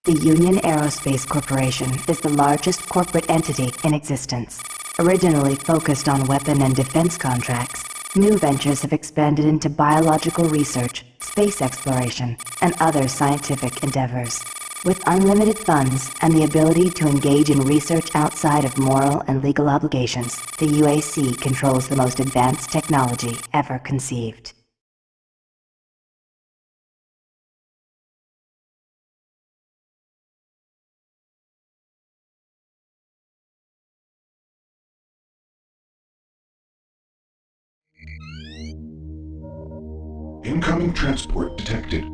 The Union Aerospace Corporation is the largest corporate entity in existence. Originally focused on weapon and defense contracts, new ventures have expanded into biological research, space exploration, and other scientific endeavors. With unlimited funds and the ability to engage in research outside of moral and legal obligations, the UAC controls the most advanced technology ever conceived. Incoming transport detected.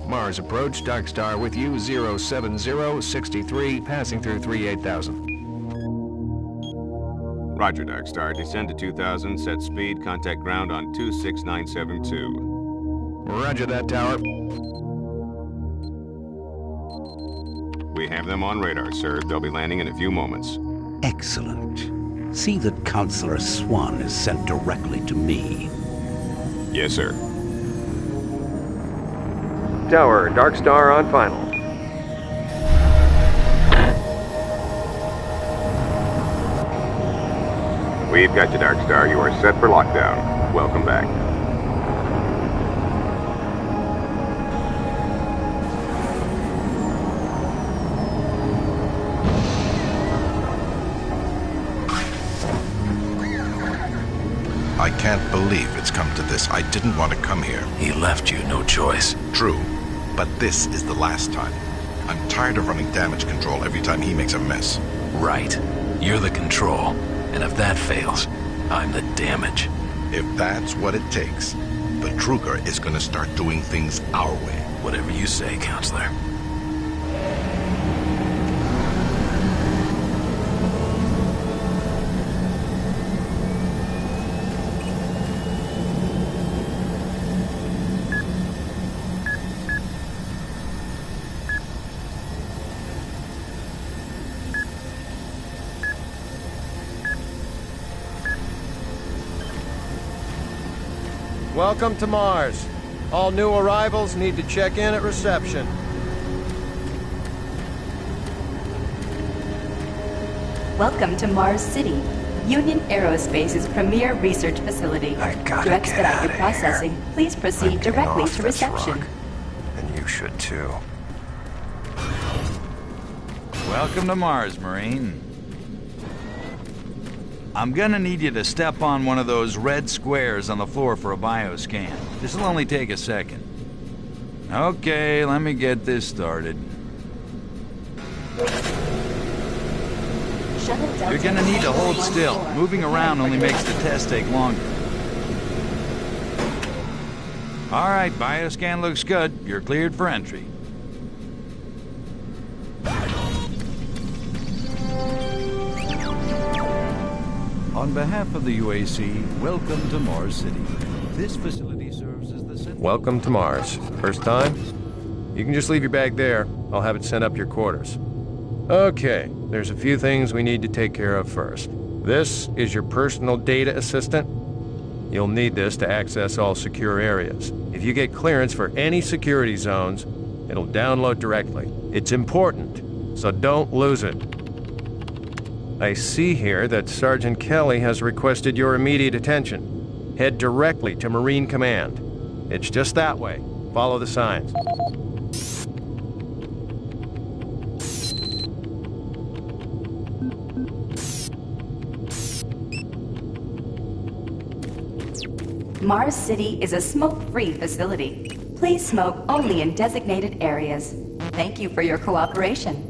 Mars approach, Dark Star with you, 07063, passing through 38000. Roger, Dark Star. Descend to 2000, set speed, contact ground on 26972. Roger that, Tower. We have them on radar, sir. They'll be landing in a few moments. Excellent. See that Counselor Swan is sent directly to me. Yes, sir. Tower, Dark Star on final. We've got you, Dark Star. You are set for lockdown. Welcome back. I can't believe it's come to this. I didn't want to come here. He left you no choice. True, but this is the last time. I'm tired of running damage control every time he makes a mess. Right. You're the control. And if that fails, I'm the damage. If that's what it takes, the Truger is gonna start doing things our way. Whatever you say, Counselor. Welcome to Mars. All new arrivals need to check in at reception. Welcome to Mars City, Union Aerospace's premier research facility. I gotta To get expedite out your of processing, here. please proceed I'm getting directly off to this reception. rock. And you should too. Welcome to Mars, Marine. I'm gonna need you to step on one of those red squares on the floor for a bioscan. This'll only take a second. Okay, let me get this started. You're gonna need to hold still. Moving around only makes the test take longer. Alright, bioscan looks good. You're cleared for entry. On behalf of the UAC, welcome to Mars City. This facility serves as the center... Welcome to Mars. First time? You can just leave your bag there. I'll have it sent up to your quarters. Okay, there's a few things we need to take care of first. This is your personal data assistant. You'll need this to access all secure areas. If you get clearance for any security zones, it'll download directly. It's important, so don't lose it. I see here that Sergeant Kelly has requested your immediate attention. Head directly to Marine Command. It's just that way. Follow the signs. Mars City is a smoke-free facility. Please smoke only in designated areas. Thank you for your cooperation.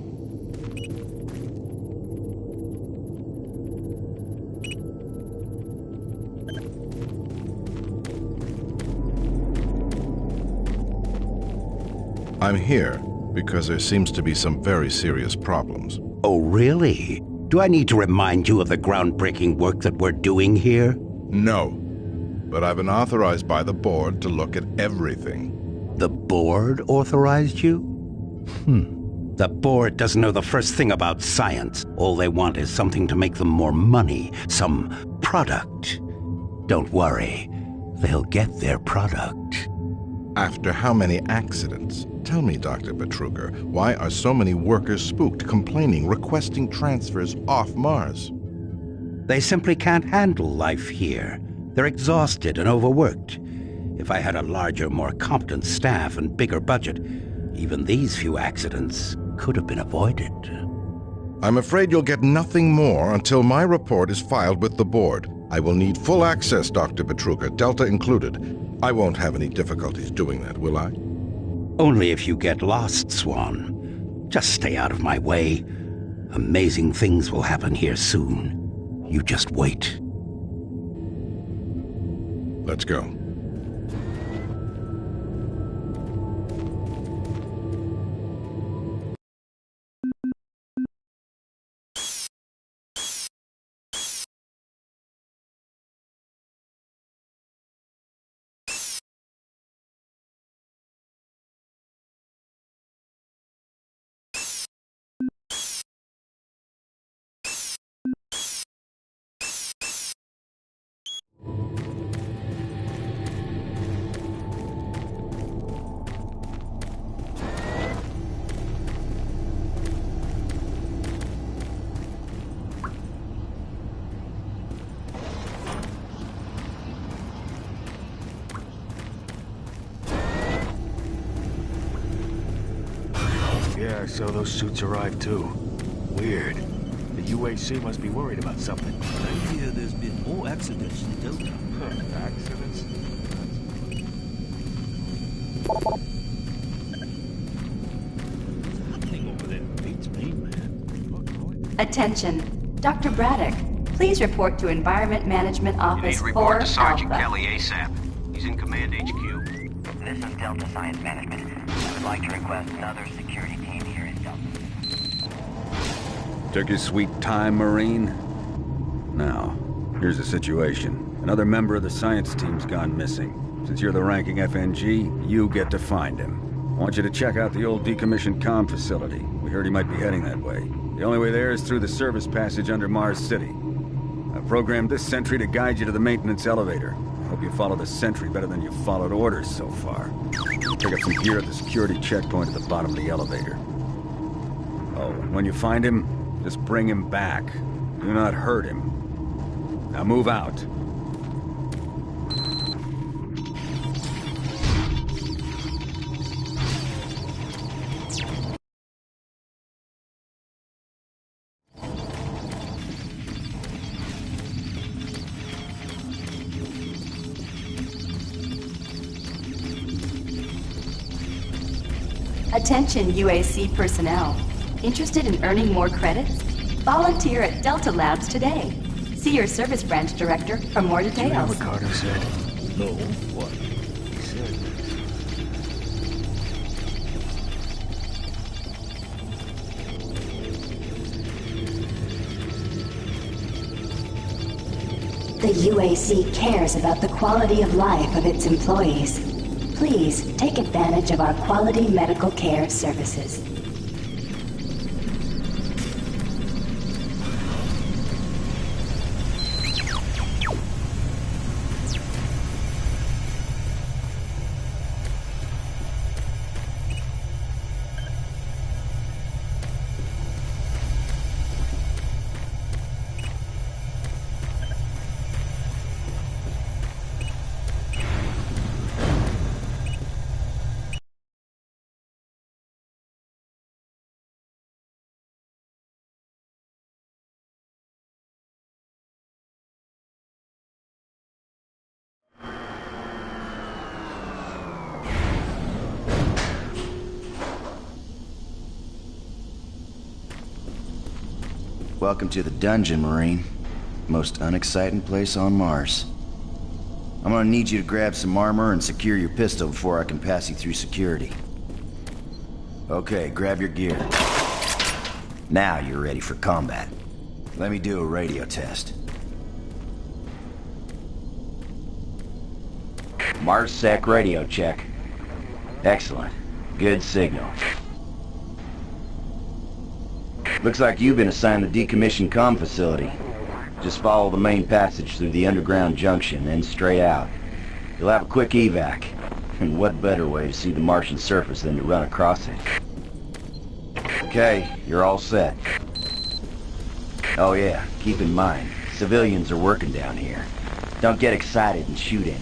I'm here because there seems to be some very serious problems. Oh, really? Do I need to remind you of the groundbreaking work that we're doing here? No, but I've been authorized by the board to look at everything. The board authorized you? The board doesn't know the first thing about science. All they want is something to make them more money, some product. Don't worry. they'll get their product. After how many accidents? Tell me, Dr. Betruger, why are so many workers spooked, complaining, requesting transfers off Mars? They simply can't handle life here. They're exhausted and overworked. If I had a larger, more competent staff and bigger budget, even these few accidents could have been avoided. I'm afraid you'll get nothing more until my report is filed with the board. I will need full access, Dr. Betruger, Delta included. I won't have any difficulties doing that, will I? Only if you get lost, Swan. Just stay out of my way. Amazing things will happen here soon. You just wait. Let's go. Yeah, so those suits arrived too. Weird. The UAC must be worried about something. I hear there's been more accidents in Delta. Accidents? What's happening over there? Beats me, man. Attention. Dr. Braddock, please report to Environment Management Office 4 report to Sergeant Alpha. Kelly ASAP. He's in Command HQ. This is Delta Science Management. I would like to request another security team here in Delta. Took your sweet time, Marine? Now, here's the situation. Another member of the science team's gone missing. Since you're the ranking FNG, you get to find him. I want you to check out the old decommissioned comm facility. We heard he might be heading that way. The only way there is through the service passage under Mars City. I've programmed this sentry to guide you to the maintenance elevator. Hope you follow the sentry better than you followed orders so far. Pick up some gear at the security checkpoint at the bottom of the elevator. Oh, and when you find him, just bring him back. Do not hurt him. Now move out. Attention UAC personnel. Interested in earning more credits? Volunteer at Delta Labs today. See your service branch director for more details. You know what Carter said? No, what? He said... The UAC cares about the quality of life of its employees. Please take advantage of our quality medical care services. Welcome to the dungeon, Marine. Most unexciting place on Mars. I'm gonna need you to grab some armor and secure your pistol before I can pass you through security. Okay, grab your gear. Now you're ready for combat. Let me do a radio test. MarsSec radio check. Excellent. Good signal. Looks like you've been assigned the decommissioned comm facility. Just follow the main passage through the underground junction, then straight out. You'll have a quick evac. And what better way to see the Martian surface than to run across it? Okay, you're all set. Oh yeah, keep in mind, civilians are working down here. Don't get excited and shoot any.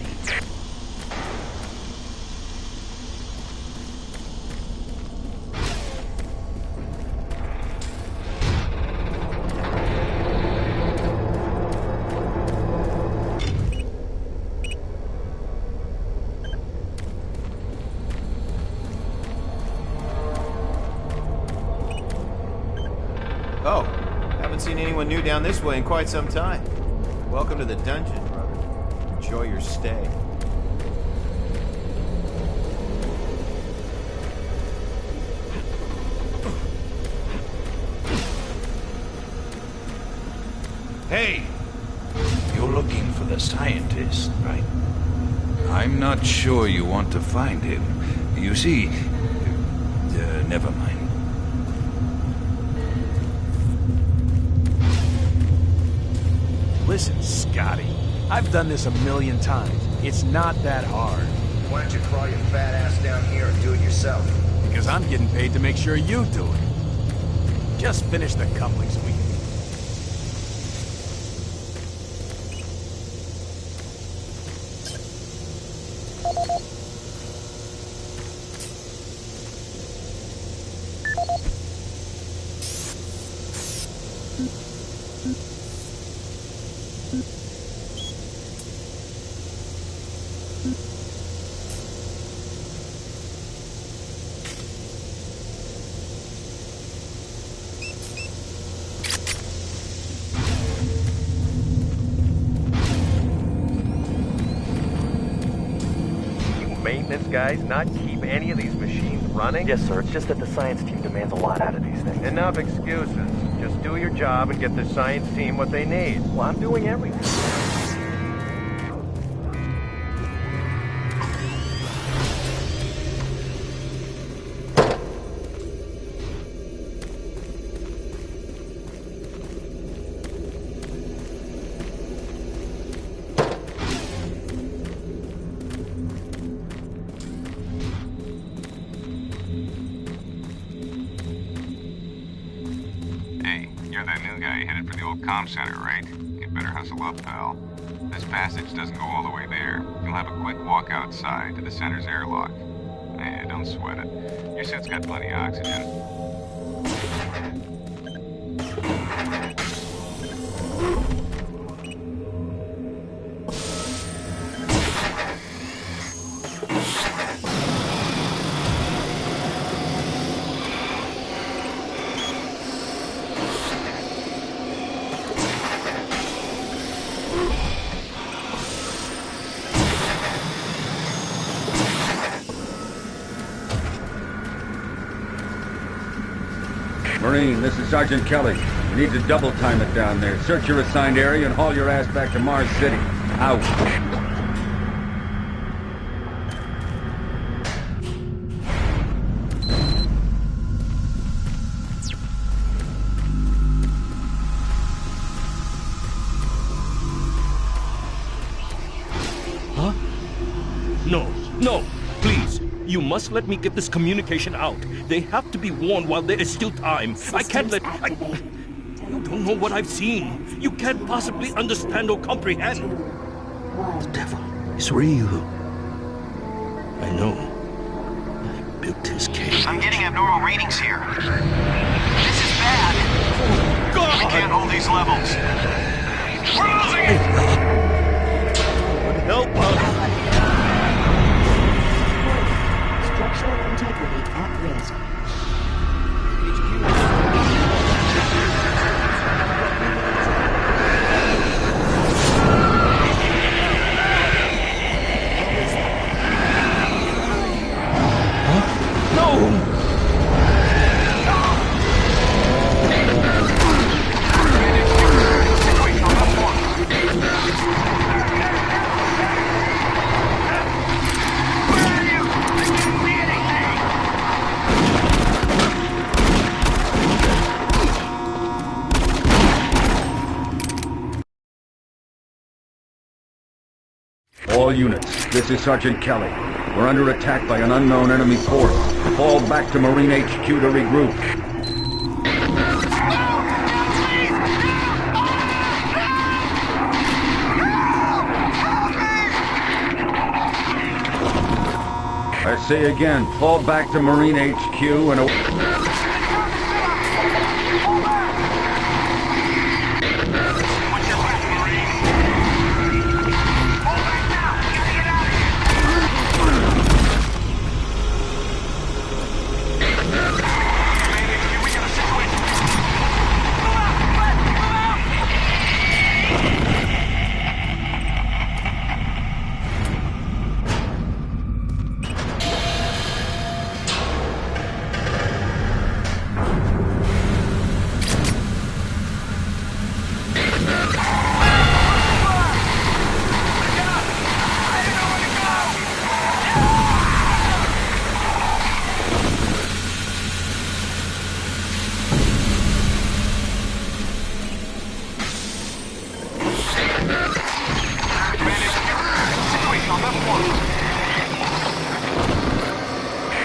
Oh, haven't seen anyone new down this way in quite some time. Welcome to the dungeon, brother. Enjoy your stay. Hey! You're looking for the scientist, right? I'm not sure you want to find him. You see... never mind. Listen, Scotty, I've done this 1,000,000 times. It's not that hard. Why don't you crawl your fat ass down here and do it yourself? Because I'm getting paid to make sure you do it. Just finish the couplings we... Maintenance guys not keep any of these machines running? Yes, sir. It's just that the science team demands a lot out of these things. Enough excuses. Just do your job and get the science team what they need. Well, I'm doing everything. You're that new guy headed for the old comm center, right? You'd better hustle up, pal. This passage doesn't go all the way there. You'll have a quick walk outside to the center's airlock. Eh, don't sweat it. Your suit's got plenty of oxygen. Marine, this is Sergeant Kelly. You need to double time it down there. Search your assigned area and haul your ass back to Mars City. Out. Huh? No, please. You must let me get this communication out. They have to be warned while there is still time. I can't let... You don't know what I've seen. You can't possibly understand or comprehend. The devil is real. I know. I built his cage. I'm getting abnormal readings here. This is bad. Oh, God! We can't hold these levels. We're losing it! Help us! Structural integrity at risk. All units, this is Sergeant Kelly. We're under attack by an unknown enemy force. Fall back to Marine HQ to regroup. I say again, fall back to Marine HQ and...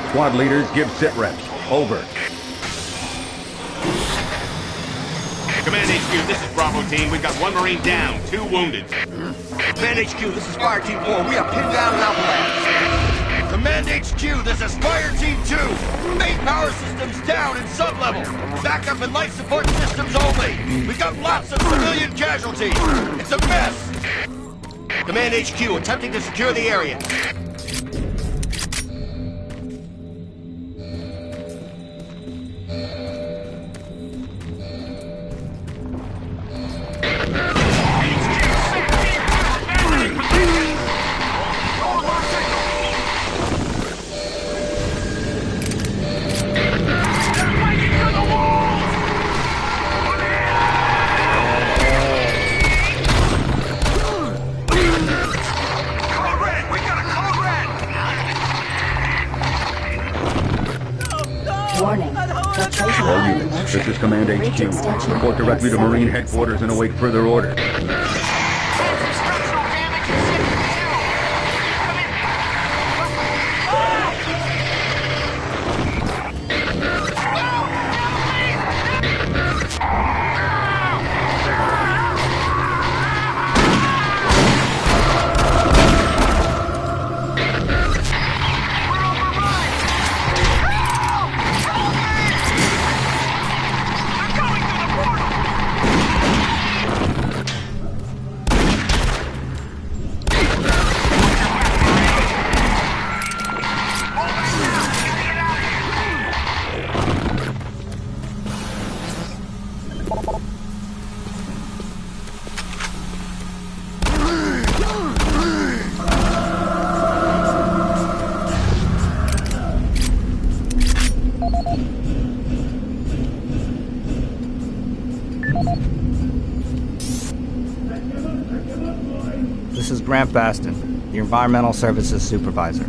Squad leaders, give sit reps. Over. Command HQ, this is Bravo Team. We've got 1 Marine down, 2 wounded. Command HQ, this is Fire Team 4. We are pinned down in Alpha. Command HQ, this is Fire Team 2. Main power systems down in sub-level. Backup and life support systems only. We've got lots of civilian casualties. It's a mess. Command HQ, attempting to secure the area. This is Command HQ. Report directly to Marine Headquarters and await further orders. This is Grant Baston, the Environmental Services Supervisor.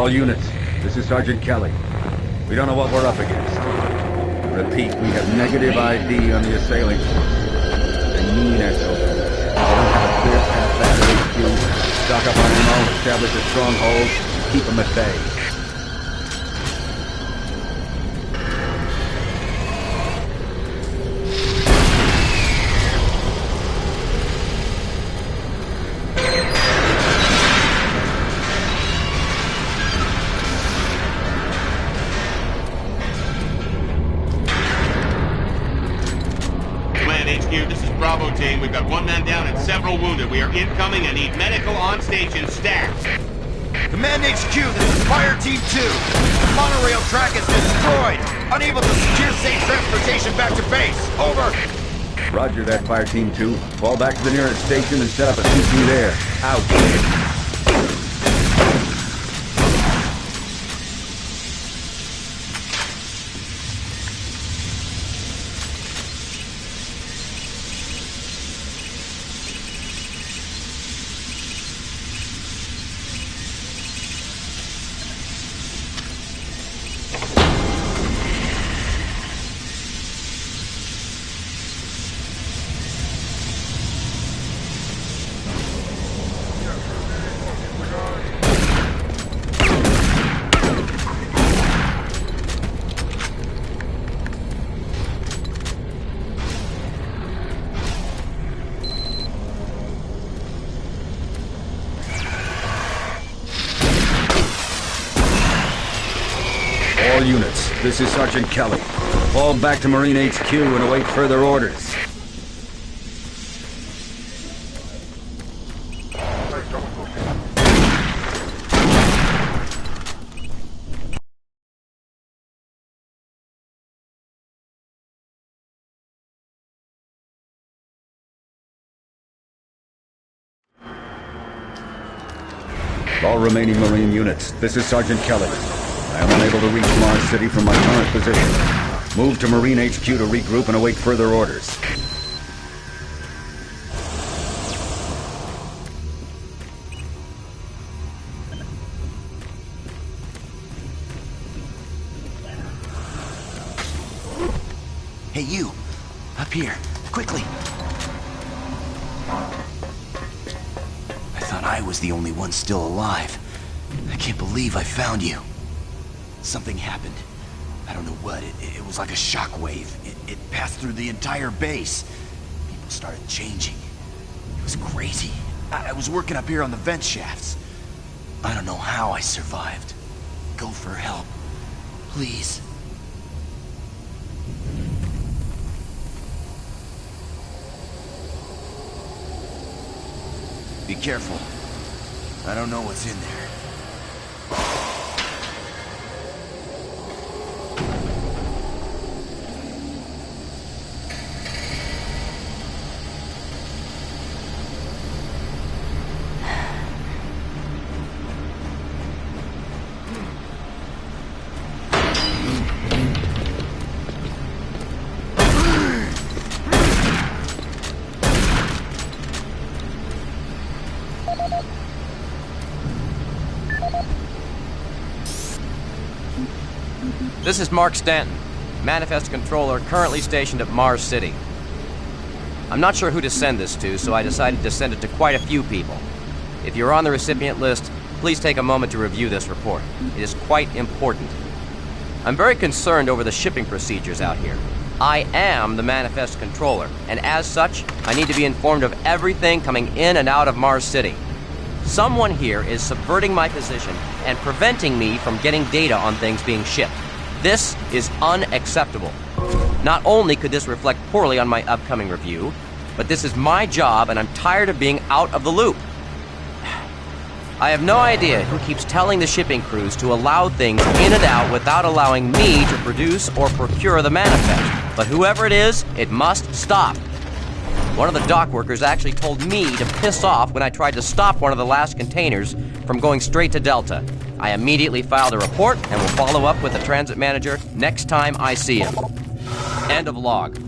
All units, this is Sergeant Kelly. We don't know what we're up against. Repeat, we have negative ID on the assailing force. They mean SOBs. They don't have a clear path back to HQ. Stock up on ammo, establish a stronghold, keep them at bay. We've got one man down and several wounded. We are incoming and need medical on station staff. Command HQ, this is Fire Team 2. The monorail track is destroyed. Unable to secure safe transportation back to base. Over. Roger that, Fire Team 2. Fall back to the nearest station and set up a CP there. Out. All units, this is Sergeant Kelly. Fall back to Marine HQ and await further orders. All remaining Marine units, this is Sergeant Kelly. I am unable to reach Mars City from my current position. Move to Marine HQ to regroup and await further orders. Hey, you! Up here, quickly! I thought I was the only one still alive. I can't believe I found you. Something happened. I don't know what. It was like a shockwave. It passed through the entire base. People started changing. It was crazy. I was working up here on the vent shafts. I don't know how I survived. Go for help. Please. Be careful. I don't know what's in there. This is Mark Stanton, Manifest Controller currently stationed at Mars City. I'm not sure who to send this to, so I decided to send it to quite a few people. If you're on the recipient list, please take a moment to review this report. It is quite important. I'm very concerned over the shipping procedures out here. I am the Manifest Controller, and as such, I need to be informed of everything coming in and out of Mars City. Someone here is subverting my position and preventing me from getting data on things being shipped. This is unacceptable. Not only could this reflect poorly on my upcoming review, but this is my job and I'm tired of being out of the loop. I have no idea who keeps telling the shipping crews to allow things in and out without allowing me to produce or procure the manifest, but whoever it is, it must stop. One of the dock workers actually told me to piss off when I tried to stop one of the last containers from going straight to Delta. I immediately filed a report and will follow up with the transit manager next time I see him. End of log.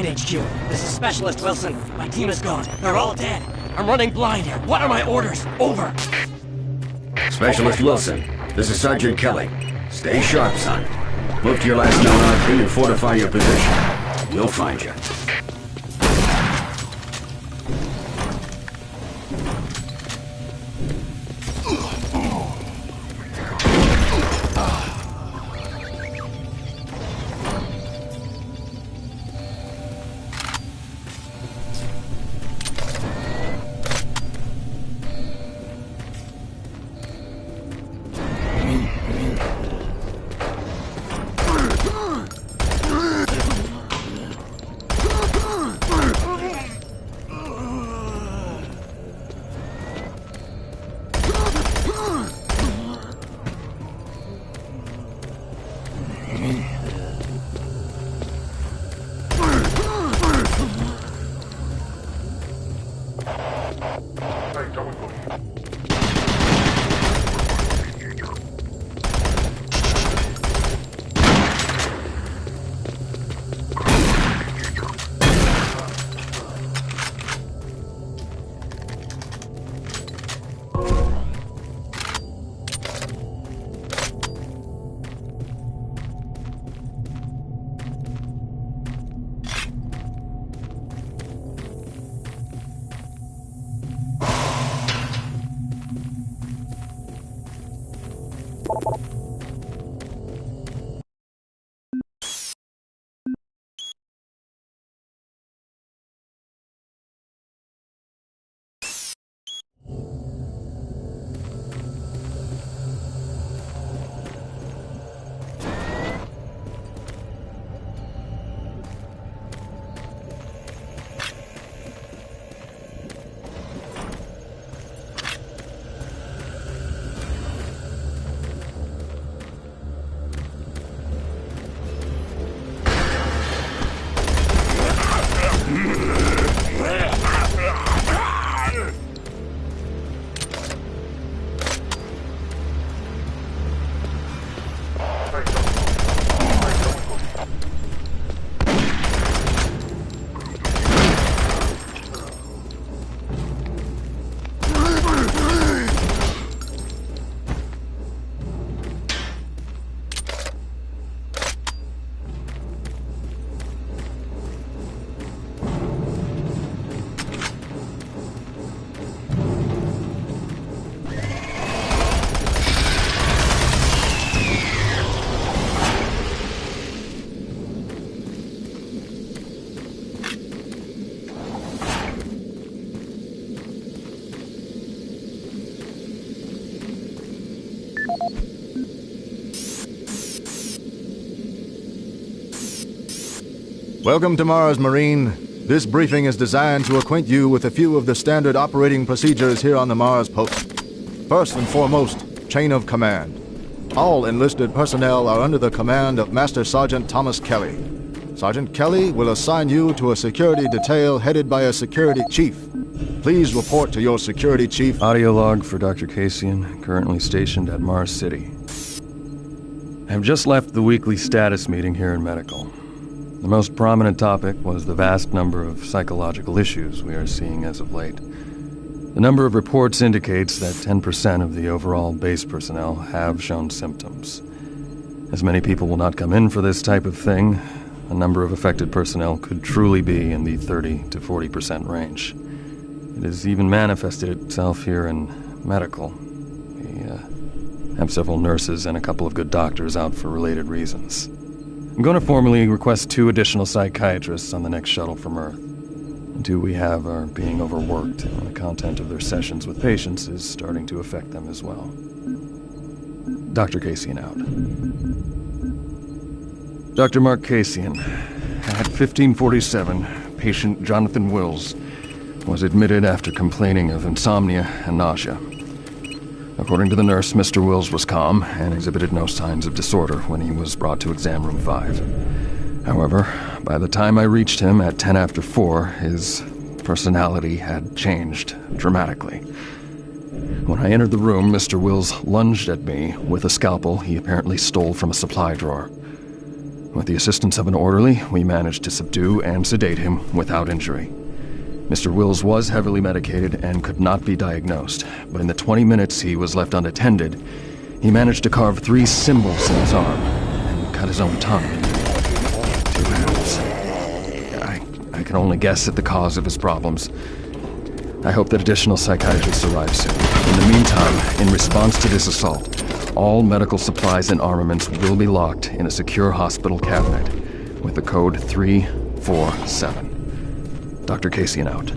HQ. This is Specialist Wilson. My team is gone. They're all dead. I'm running blind here. What are my orders? Over. Specialist Wilson, this is Sergeant Kelly. Stay sharp, son. Move to your last known RP and fortify your position. We'll find you. Welcome to Mars, Marine. This briefing is designed to acquaint you with a few of the standard operating procedures here on the Mars post. First and foremost, chain of command. All enlisted personnel are under the command of Master Sergeant Thomas Kelly. Sergeant Kelly will assign you to a security detail headed by a security chief. Please report to your security chief. Audio log for Dr. Kasian, currently stationed at Mars City. I have just left the weekly status meeting here in Medical. The most prominent topic was the vast number of psychological issues we are seeing as of late. The number of reports indicates that 10% of the overall base personnel have shown symptoms. As many people will not come in for this type of thing, the number of affected personnel could truly be in the 30 to 40% range. It has even manifested itself here in Medical. We have several nurses and a couple of good doctors out for related reasons. I'm going to formally request 2 additional psychiatrists on the next shuttle from Earth. The 2 we have are being overworked, and the content of their sessions with patients is starting to affect them as well. Dr. Kasian out. Dr. Mark Kasian, at 1547, patient Jonathan Wills was admitted after complaining of insomnia and nausea. According to the nurse, Mr. Wills was calm and exhibited no signs of disorder when he was brought to exam room 5. However, by the time I reached him at 10 after 4, his personality had changed dramatically. When I entered the room, Mr. Wills lunged at me with a scalpel he apparently stole from a supply drawer. With the assistance of an orderly, we managed to subdue and sedate him without injury. Mr. Wills was heavily medicated and could not be diagnosed, but in the 20 minutes he was left unattended, he managed to carve 3 symbols in his arm and cut his own tongue. 2 hands. I can only guess at the cause of his problems. I hope that additional psychiatrists arrive soon. In the meantime, in response to this assault, all medical supplies and armaments will be locked in a secure hospital cabinet with the code 347. Dr. Kasian out.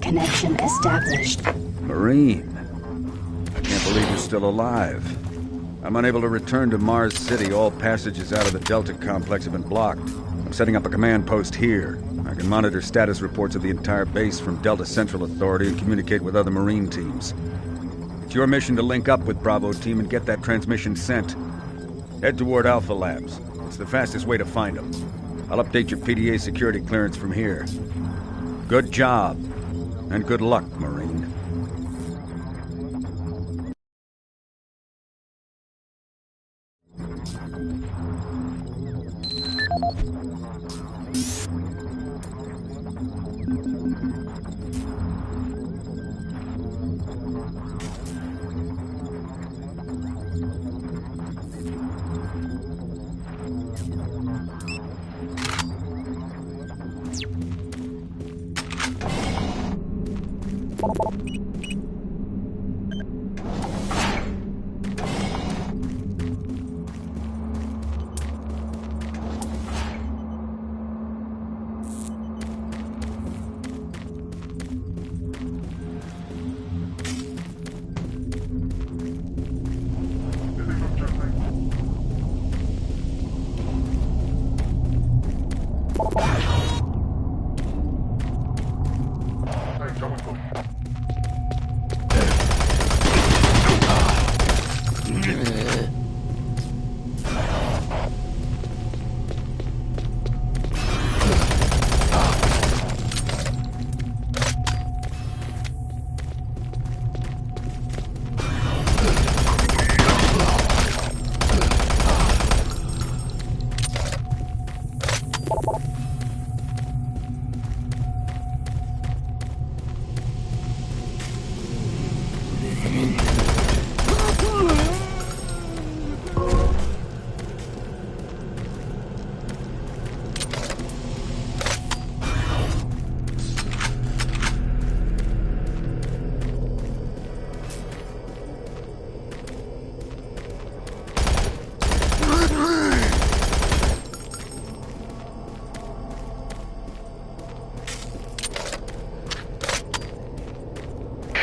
Connection established. Marine, I can't believe you're still alive. I'm unable to return to Mars City. All passages out of the Delta complex have been blocked. I'm setting up a command post here. I can monitor status reports of the entire base from Delta Central Authority and communicate with other Marine teams. It's your mission to link up with Bravo Team and get that transmission sent. Head toward Alpha Labs. It's the fastest way to find them. I'll update your PDA security clearance from here. Good job. And good luck, Marine.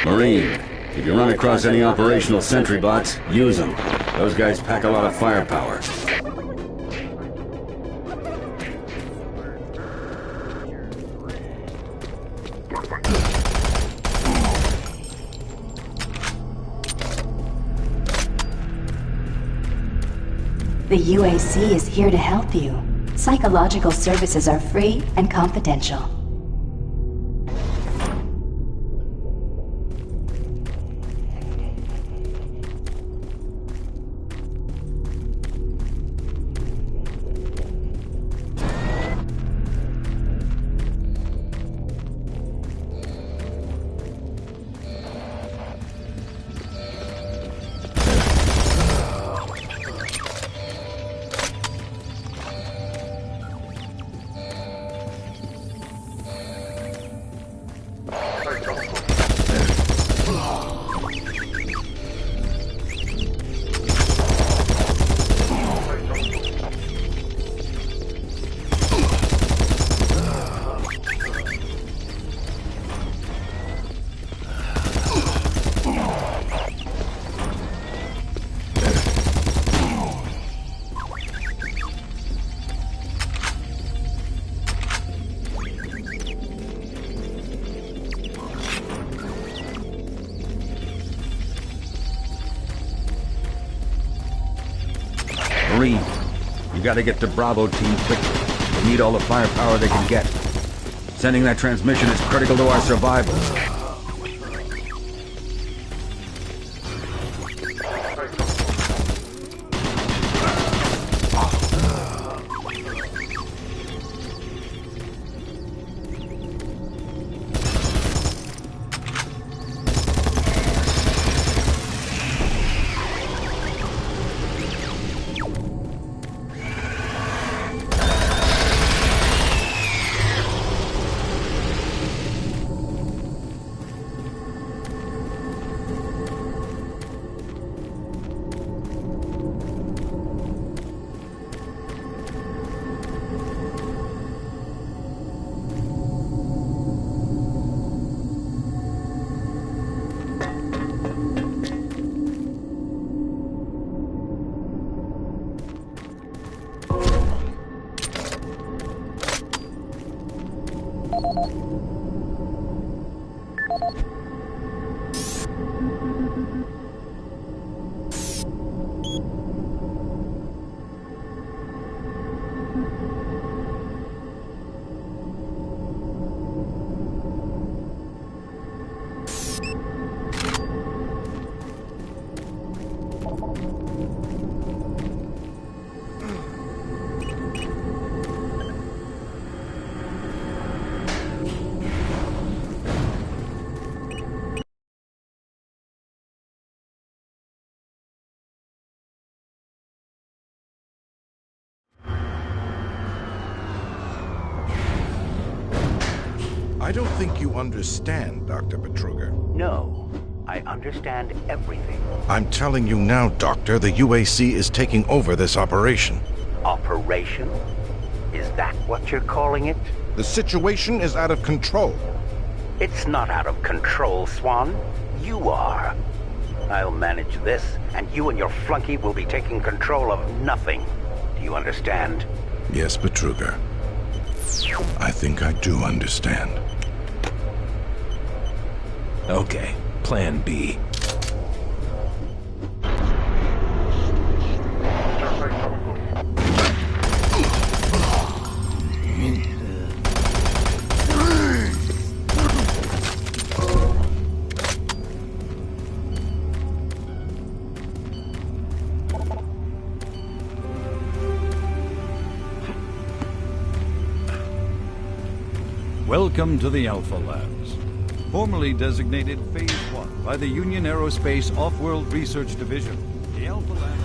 Marine, if you run across any operational sentry bots, use them. Those guys pack a lot of firepower. The UAC is here to help you. Psychological services are free and confidential. Marine. You gotta get to Bravo team quickly. They need all the firepower they can get. Sending that transmission is critical to our survival. I don't think you understand, Dr. Betruger. No, I understand everything. I'm telling you now, Doctor, the UAC is taking over this operation. Operation? Is that what you're calling it? The situation is out of control. It's not out of control, Swan. You are. I'll manage this, and you and your flunky will be taking control of nothing. Do you understand? Yes, Betruger. I think I do understand. Okay, Plan B. Welcome to the Alpha Labs, formerly designated Phase 1 by the Union Aerospace Off-World Research Division. The Alpha Labs...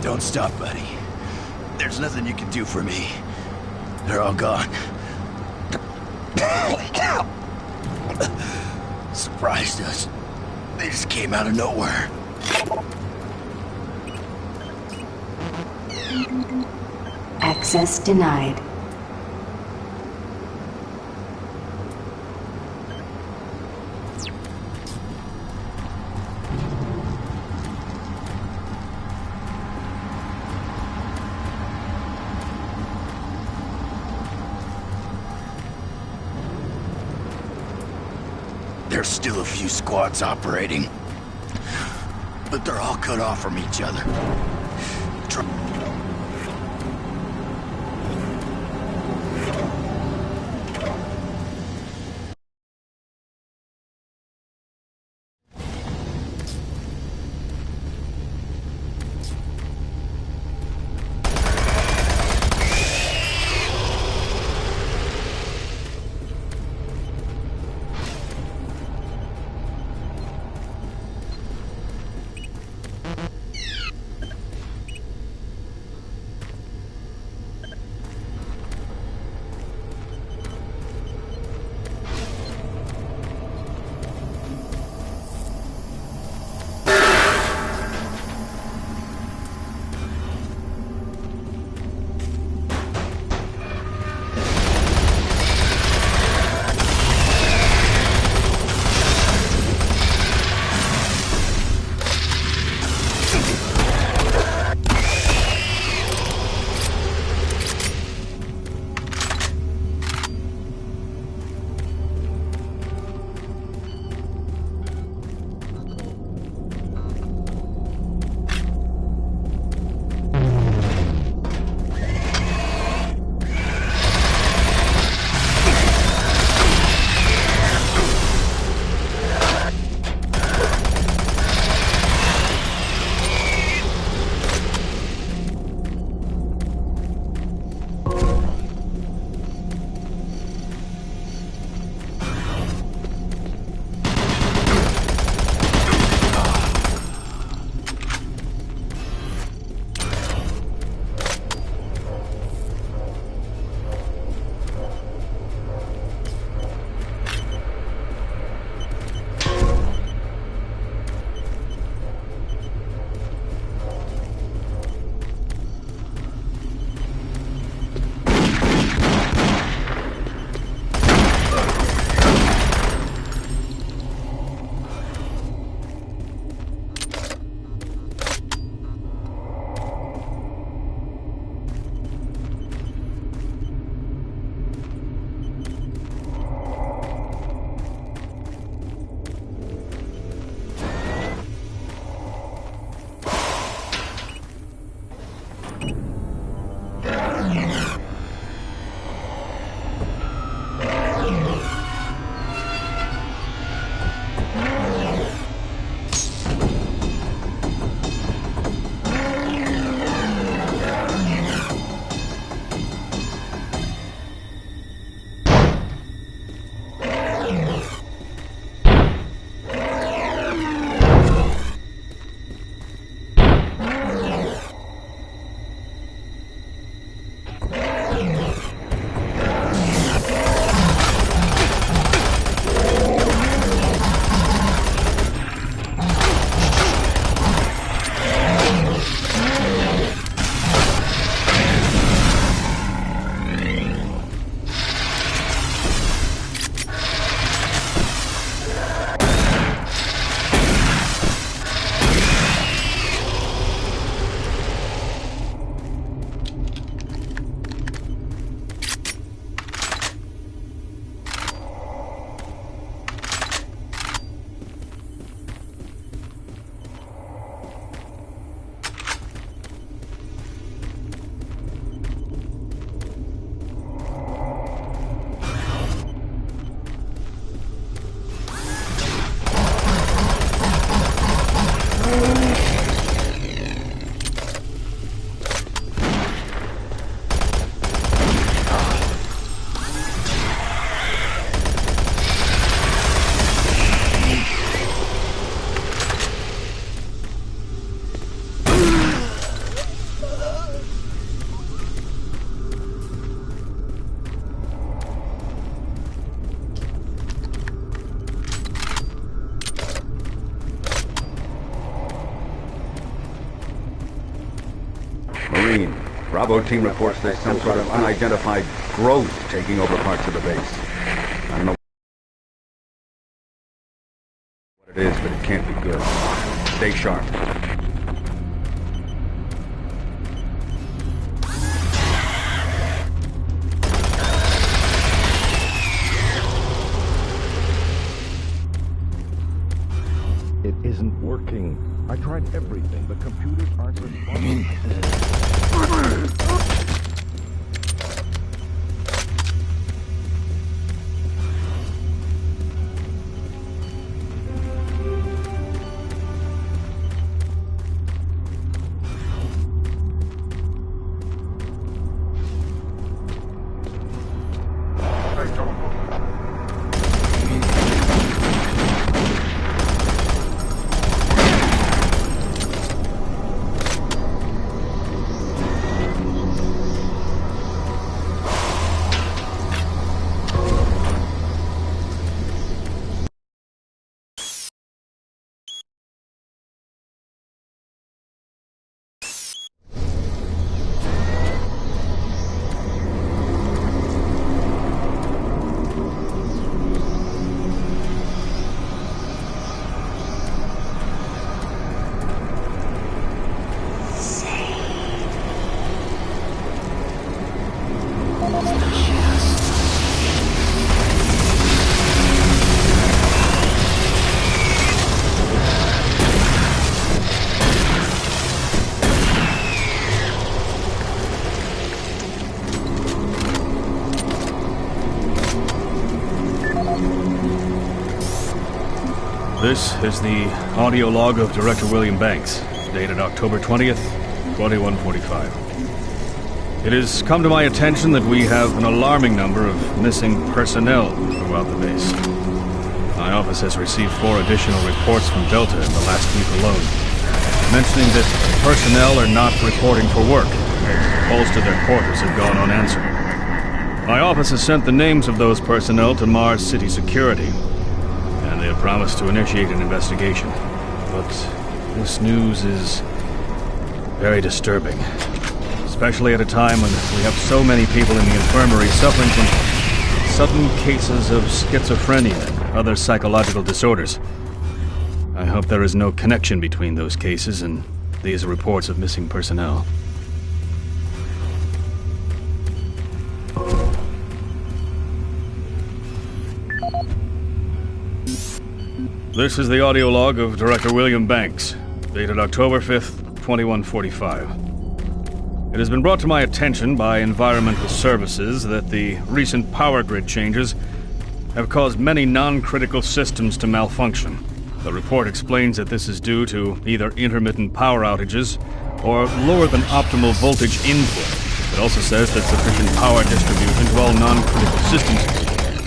Don't stop, buddy. There's nothing you can do for me. They're all gone. Surprised us. They just came out of nowhere. Access denied. There's still a few squads operating, but they're all cut off from each other. Bravo team reports there's some sort of unidentified growth taking over parts of the base. I don't know what it is, but it can't be good. Stay sharp. It isn't working. I tried everything. The computers aren't responding. This is the audio log of Director William Banks, dated October 20th, 2145. It has come to my attention that we have an alarming number of missing personnel throughout the base. My office has received 4 additional reports from Delta in the last week alone, mentioning that personnel are not reporting for work. Calls to their quarters have gone unanswered. My office has sent the names of those personnel to Mars City Security, and they have promised to initiate an investigation. But this news is very disturbing, especially at a time when we have so many people in the infirmary suffering from sudden cases of schizophrenia and other psychological disorders. I hope there is no connection between those cases and these reports of missing personnel. This is the audio log of Director William Banks, dated October 5th, 2145. It has been brought to my attention by Environmental Services that the recent power grid changes have caused many non-critical systems to malfunction. The report explains that this is due to either intermittent power outages or lower than optimal voltage input. It also says that sufficient power distribution to all non-critical systems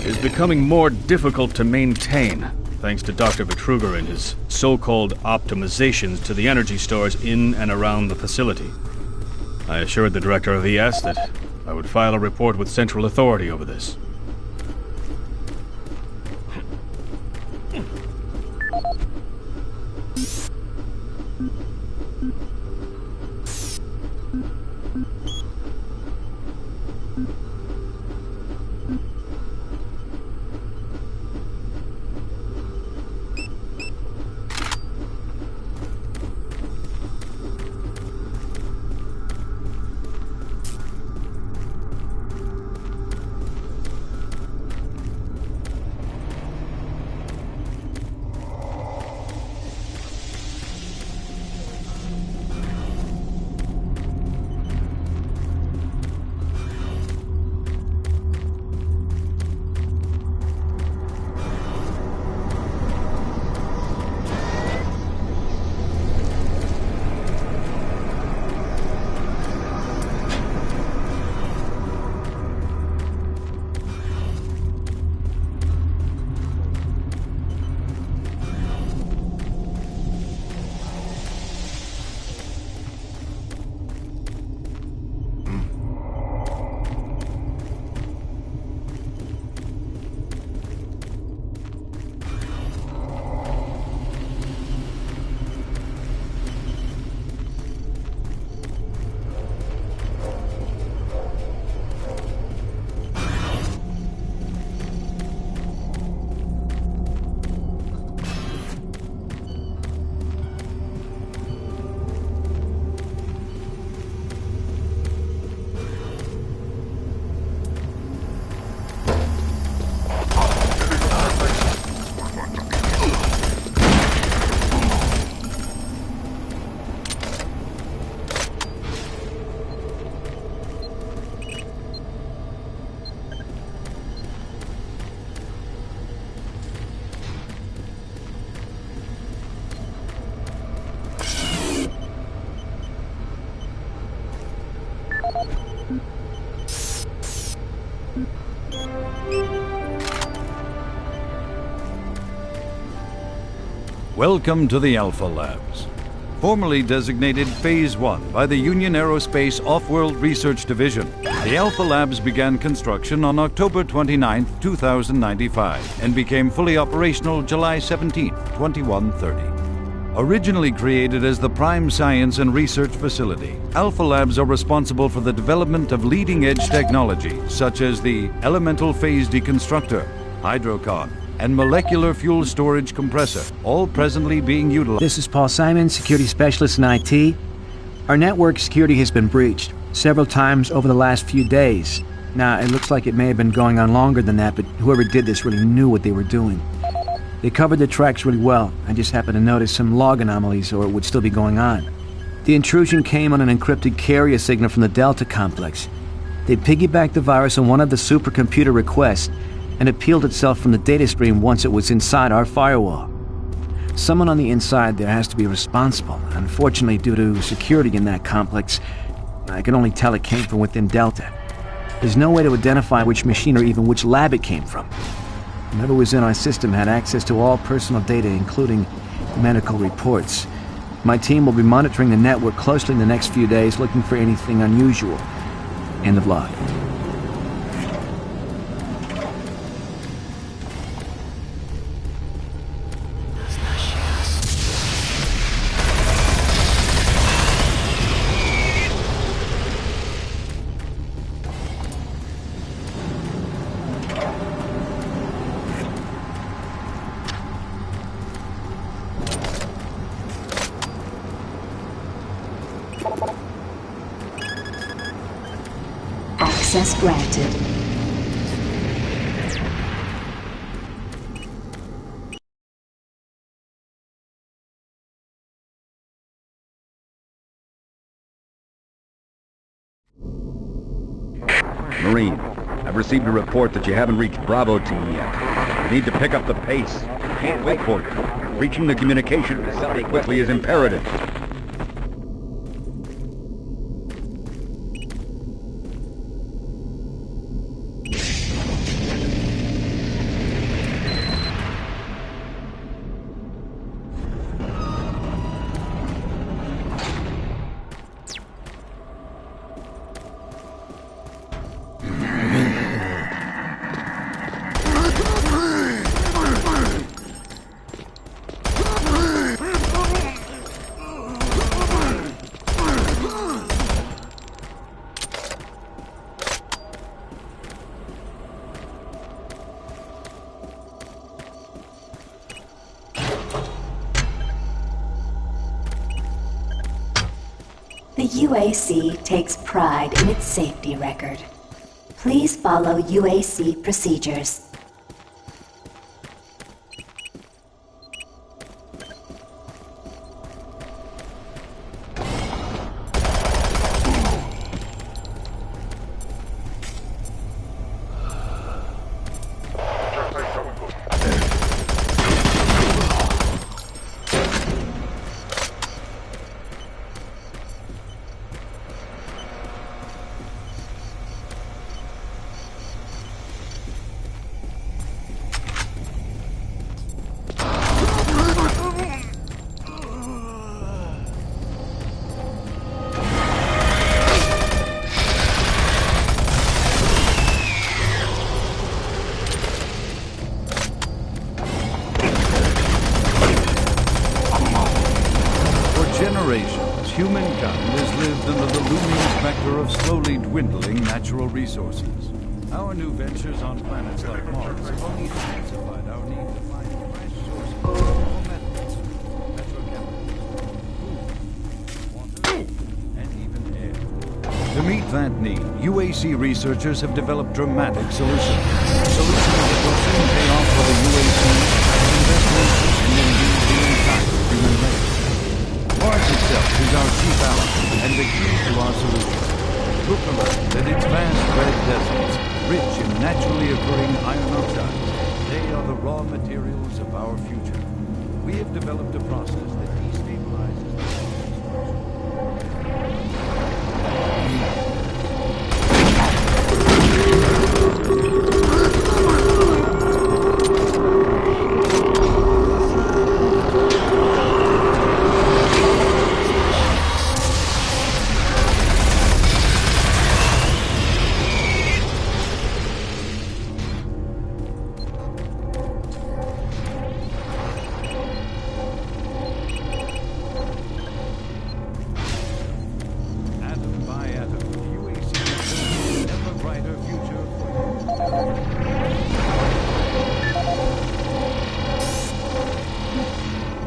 is becoming more difficult to maintain, thanks to Dr. Vitruger and his so-called optimizations to the energy stores in and around the facility. I assured the Director of ES that I would file a report with Central Authority over this. Welcome to the Alpha Labs. Formerly designated Phase 1 by the Union Aerospace Off-World Research Division, the Alpha Labs began construction on October 29, 2095, and became fully operational July 17, 2130. Originally created as the prime science and research facility, Alpha Labs are responsible for the development of leading-edge technology, such as the elemental phase deconstructor, hydrocon, and molecular fuel storage compressor, all presently being utilized. This is Paul Simon, security specialist in IT. Our network security has been breached several times over the last few days. Now, it looks like it may have been going on longer than that, but whoever did this really knew what they were doing. They covered the tracks really well. I just happened to notice some log anomalies, or it would still be going on. The intrusion came on an encrypted carrier signal from the Delta complex. They piggybacked the virus on one of the supercomputer requests, and it peeled itself from the data stream once it was inside our firewall. Someone on the inside there has to be responsible. Unfortunately, due to security in that complex, I can only tell it came from within Delta. There's no way to identify which machine or even which lab it came from. Whoever was in our system had access to all personal data, including medical reports. My team will be monitoring the network closely in the next few days, looking for anything unusual. End of log. Access granted. Marine, I've received a report that you haven't reached Bravo Team yet. You need to pick up the pace. Can't wait for you. Reaching the communication facility quickly is imperative. The UAC takes pride in its safety record. Please follow UAC procedures. Humankind has lived under the looming specter of slowly dwindling natural resources. Our new ventures on planets like Mars have only intensified our need to find fresh sources of raw metals, petrochemicals, food, water, and even air. To meet that need, UAC researchers have developed dramatic solutions. Solutions that will soon pay off for the UAC and investment and indeed the entire human race. Mars itself is our chief ally and the key to our solution. Look around at its vast red deserts, rich in naturally occurring iron oxides. They are the raw materials of our future. We have developed a process that destabilizes the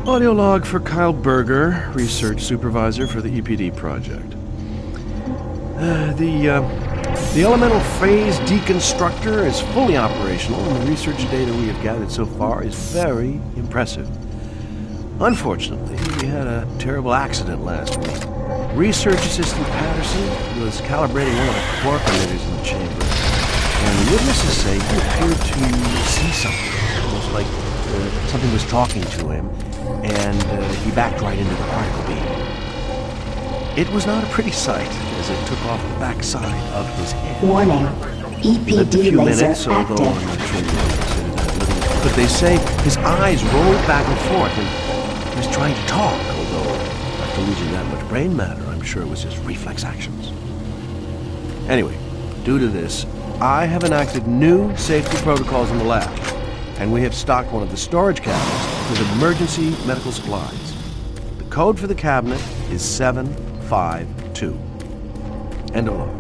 Audio log for Kyle Berger, research supervisor for the EPD project. The elemental phase deconstructor is fully operational, and the research data we have gathered so far is very impressive. Unfortunately, we had a terrible accident last week. Research assistant Patterson was calibrating one of the torque emitters in the chamber, and the witnesses say he appeared to see something, almost like something was talking to him, and he backed right into the particle beam. It was not a pretty sight, as it took off the backside of his head. Warning. EPD laser active. I'm not sure you consider that living. But they say his eyes rolled back and forth, and he was trying to talk, although after losing that much brain matter, I'm sure it was just reflex actions. Anyway, due to this, I have enacted new safety protocols in the lab, and we have stocked one of the storage cabinets with emergency medical supplies. The code for the cabinet is 752. End of log.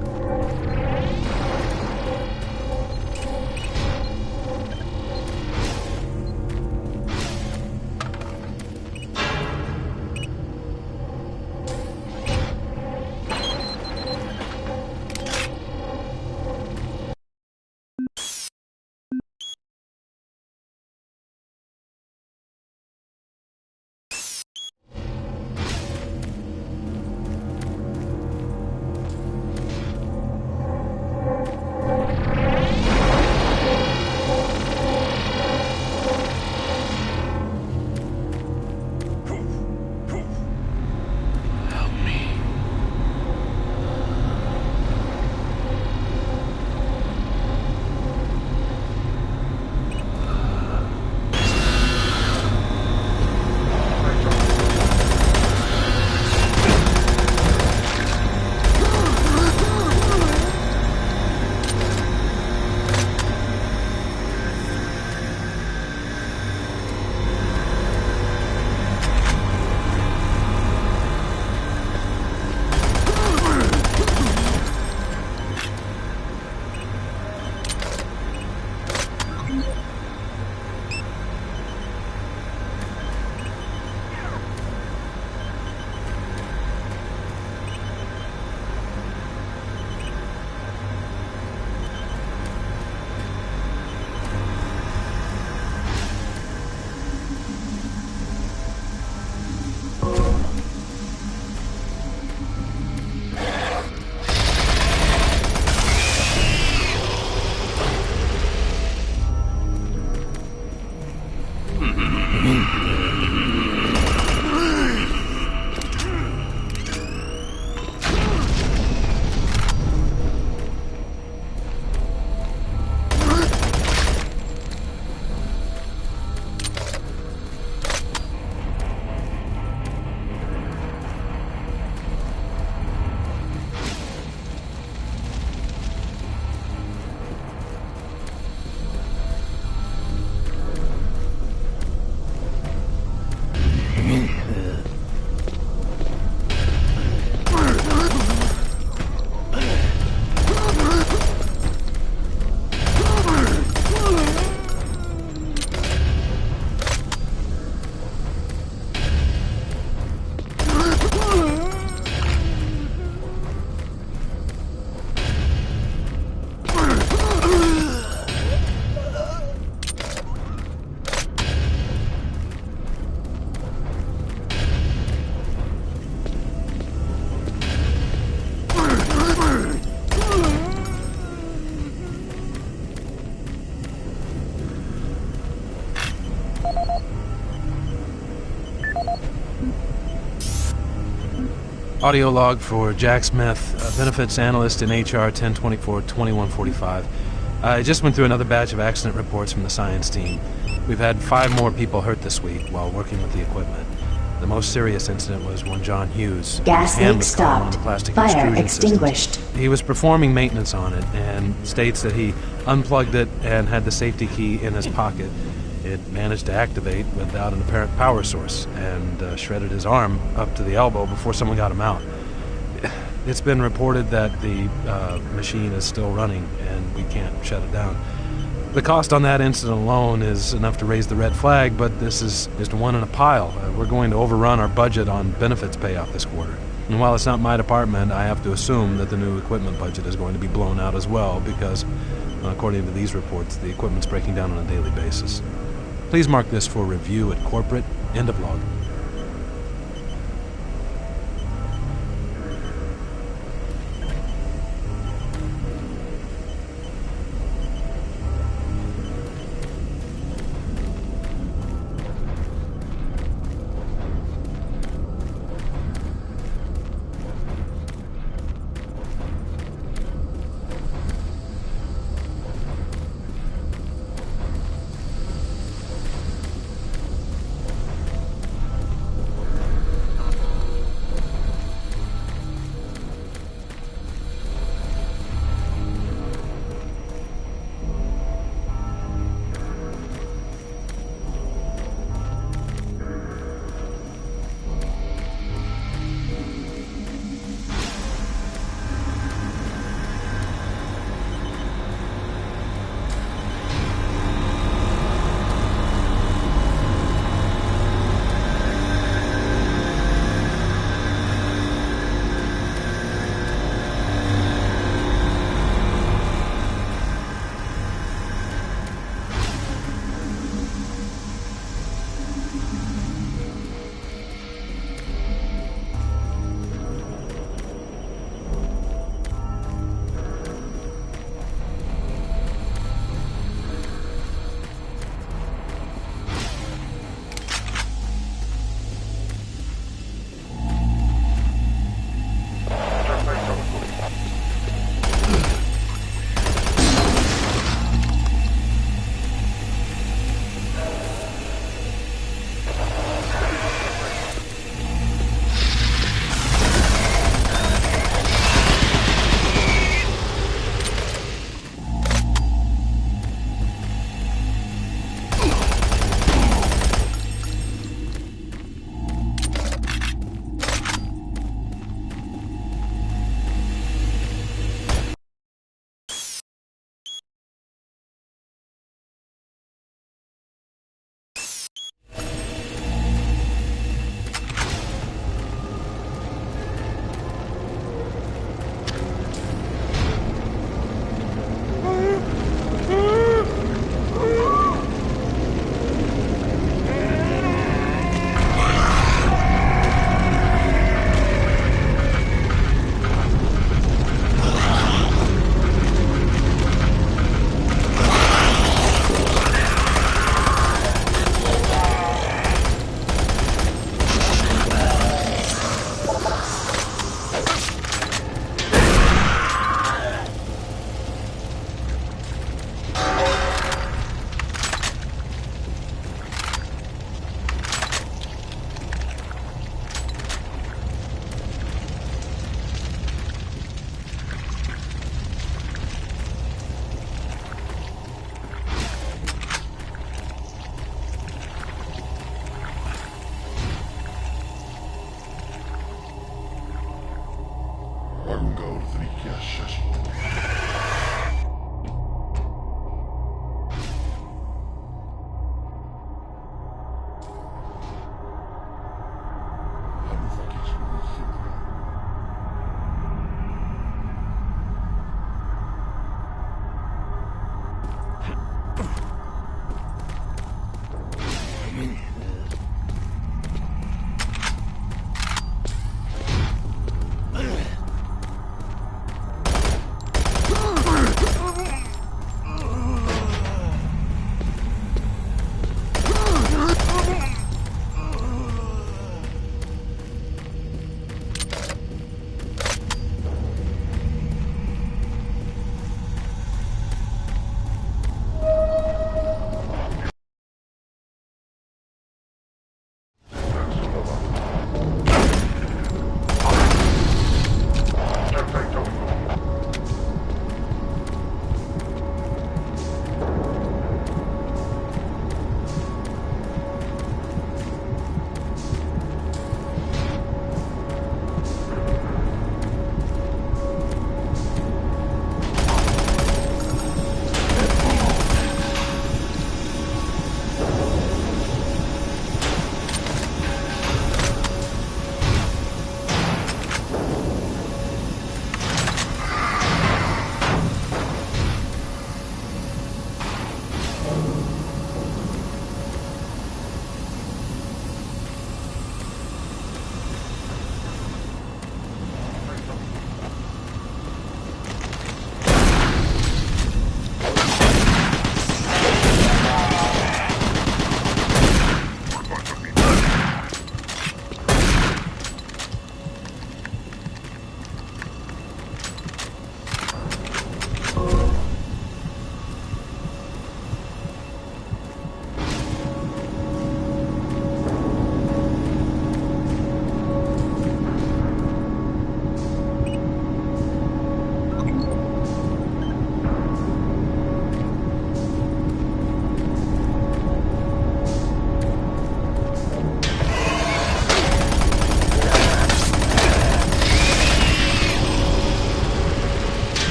Audio log for Jack Smith, benefits analyst in HR 1024-2145. I just went through another batch of accident reports from the science team. We've had 5 more people hurt this week while working with the equipment. The most serious incident was one John Hughes. Gas leak stopped. Fire extinguished. He was performing maintenance on it and states that he unplugged it and had the safety key in his pocket. It managed to activate without an apparent power source and shredded his arm up to the elbow before someone got him out. It's been reported that the machine is still running and we can't shut it down. The cost on that incident alone is enough to raise the red flag, but this is just one in a pile. We're going to overrun our budget on benefits payout this quarter. And while it's not my department, I have to assume that the new equipment budget is going to be blown out as well, because, according to these reports, the equipment's breaking down on a daily basis. Please mark this for review at corporate. End of log.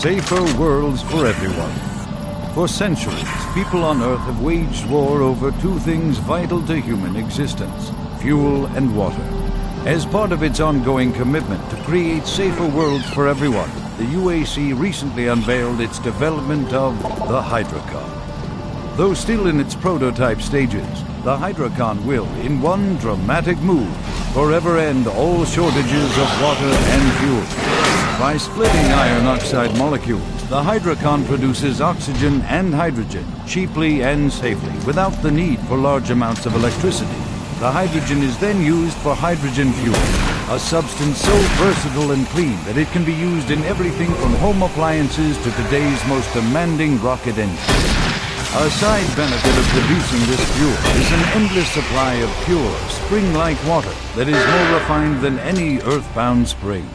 Safer worlds for everyone. For centuries, people on Earth have waged war over two things vital to human existence: fuel and water. As part of its ongoing commitment to create safer worlds for everyone, the UAC recently unveiled its development of the Hydrocon. Though still in its prototype stages, the Hydrocon will, in one dramatic move, forever end all shortages of water and fuel. By splitting iron oxide molecules, the Hydrocon produces oxygen and hydrogen cheaply and safely, without the need for large amounts of electricity. The hydrogen is then used for hydrogen fuel, a substance so versatile and clean that it can be used in everything from home appliances to today's most demanding rocket engines. A side benefit of producing this fuel is an endless supply of pure, spring-like water that is more refined than any earthbound spring.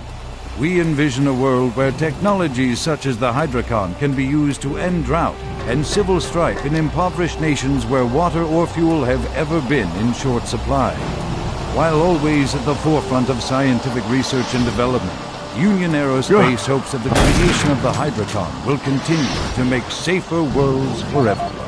We envision a world where technologies such as the Hydrocon can be used to end drought and civil strife in impoverished nations where water or fuel have ever been in short supply. While always at the forefront of scientific research and development, Union Aerospace hopes that the creation of the Hydrocon will continue to make safer worlds for everyone.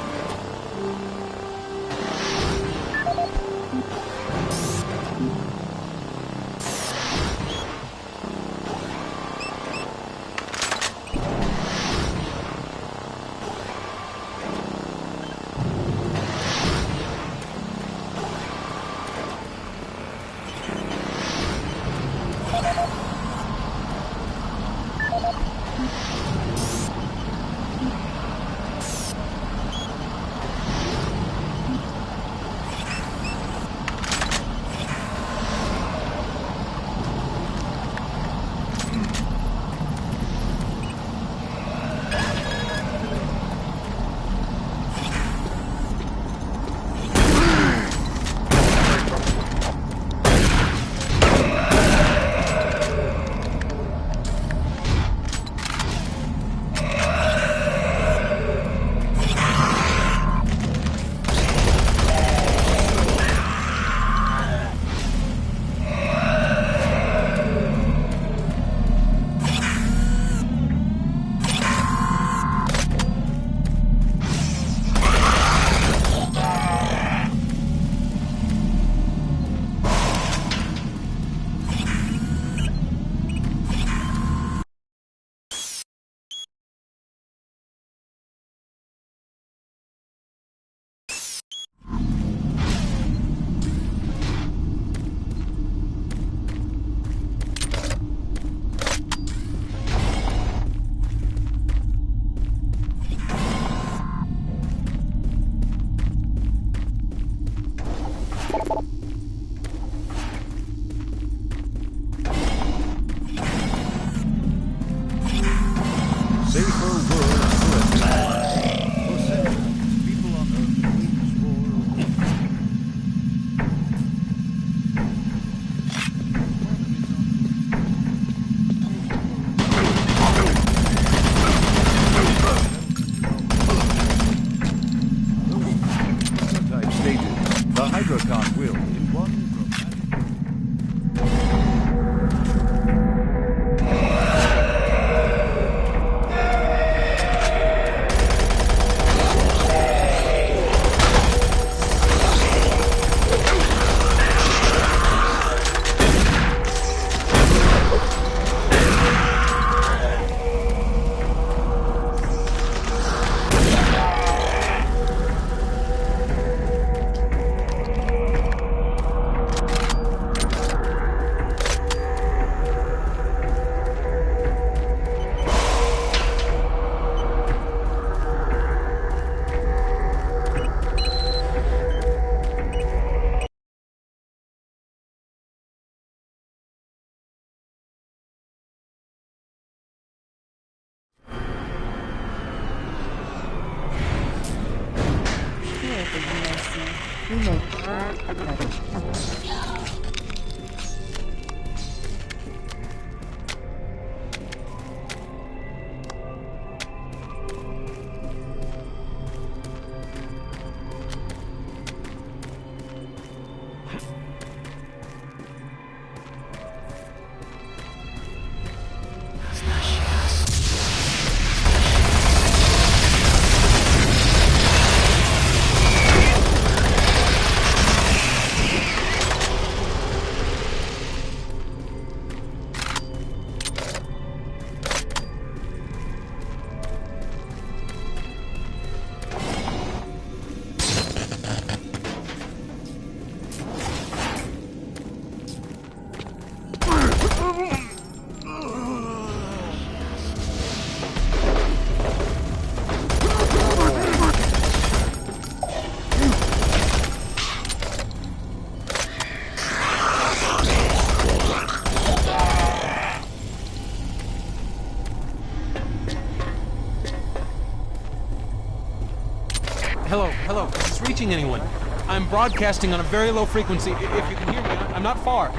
Hello, hello. Is this reaching anyone? I'm broadcasting on a very low frequency. If you can hear me, I'm not far.